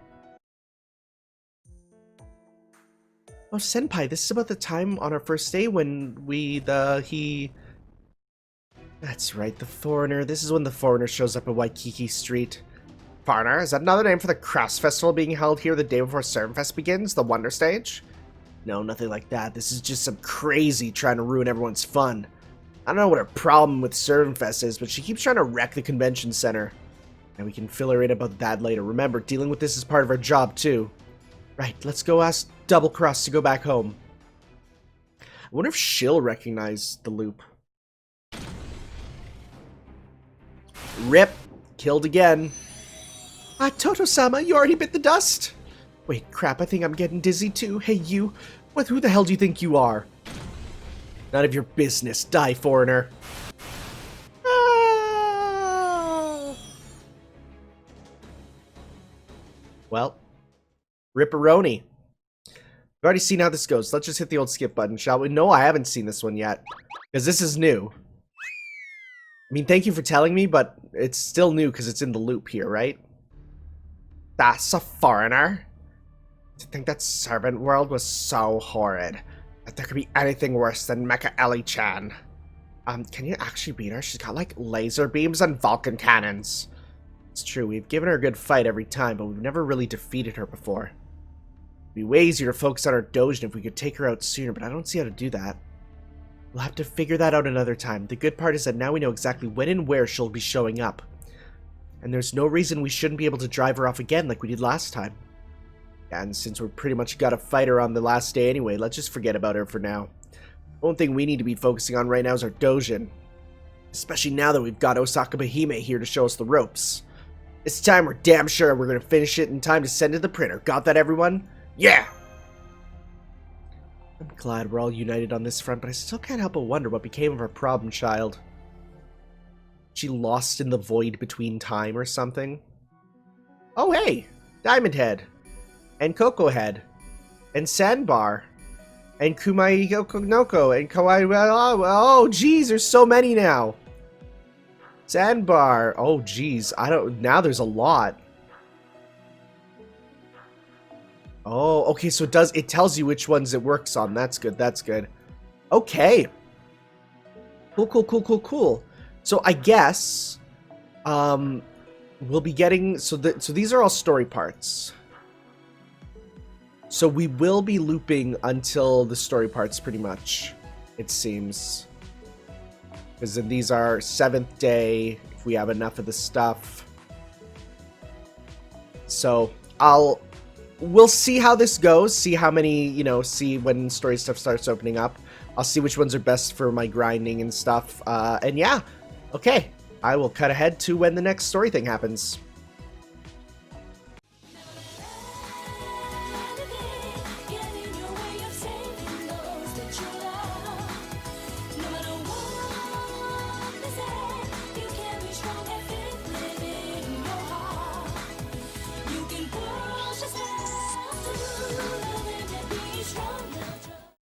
Oh, Senpai, this is about the time on our first day when That's right, the Foreigner. This is when the Foreigner shows up at Waikiki Street. Foreigner? Is that another name for the Cross Festival being held here the day before ServantFes begins? The Wonder Stage? No, nothing like that. This is just some crazy trying to ruin everyone's fun. I don't know what her problem with ServantFes is, but she keeps trying to wreck the convention center. And we can fill her in about that later. Remember, dealing with this is part of our job, too. Right, let's go ask Doublecross to go back home. I wonder if she'll recognize the loop. Rip. Killed again. Toto-sama, you already bit the dust? Wait, crap, I think I'm getting dizzy, too. Hey, you. Who the hell do you think you are? None of your business. Die, foreigner. Well, Ripperoni. We've already seen how this goes. Let's just hit the old skip button, shall we? No, I haven't seen this one yet. Because this is new. I mean, thank you for telling me, but it's still new because it's in the loop here, right? That's a foreigner. To think that servant world was so horrid. That there could be anything worse than Mecha Ellie-chan. Can you actually beat her? She's got, like, laser beams and Vulcan cannons. It's true, we've given her a good fight every time, but we've never really defeated her before. It'd be way easier to focus on our Dojin if we could take her out sooner, but I don't see how to do that. We'll have to figure that out another time. The good part is that now we know exactly when and where she'll be showing up. And there's no reason we shouldn't be able to drive her off again like we did last time. And since we're pretty much got to fight her on the last day anyway, let's just forget about her for now. The only thing we need to be focusing on right now is our Dojin. Especially now that we've got Osaka Behime here to show us the ropes. This time we're damn sure we're going to finish it in time to send to the printer. Got that, everyone? Yeah! I'm glad we're all united on this front, but I still can't help but wonder what became of our problem child. She lost in the void between time or something? Oh, hey! Diamond Head. And Coco Head. And Sandbar. And Kumai Noko. And Kawaii... Oh, geez, there's so many now. Sandbar. Oh, geez. Now there's a lot. Oh, okay, so it tells you which ones it works on. That's good, that's good. Okay. Cool. So I guess we'll be getting so these are all story parts. So we will be looping until the story parts pretty much, it seems. Because then these are 7th day if we have enough of the stuff. So we'll see how this goes, see how many, see when story stuff starts opening up. I'll see which ones are best for my grinding and stuff. And yeah, okay. I will cut ahead to when the next story thing happens.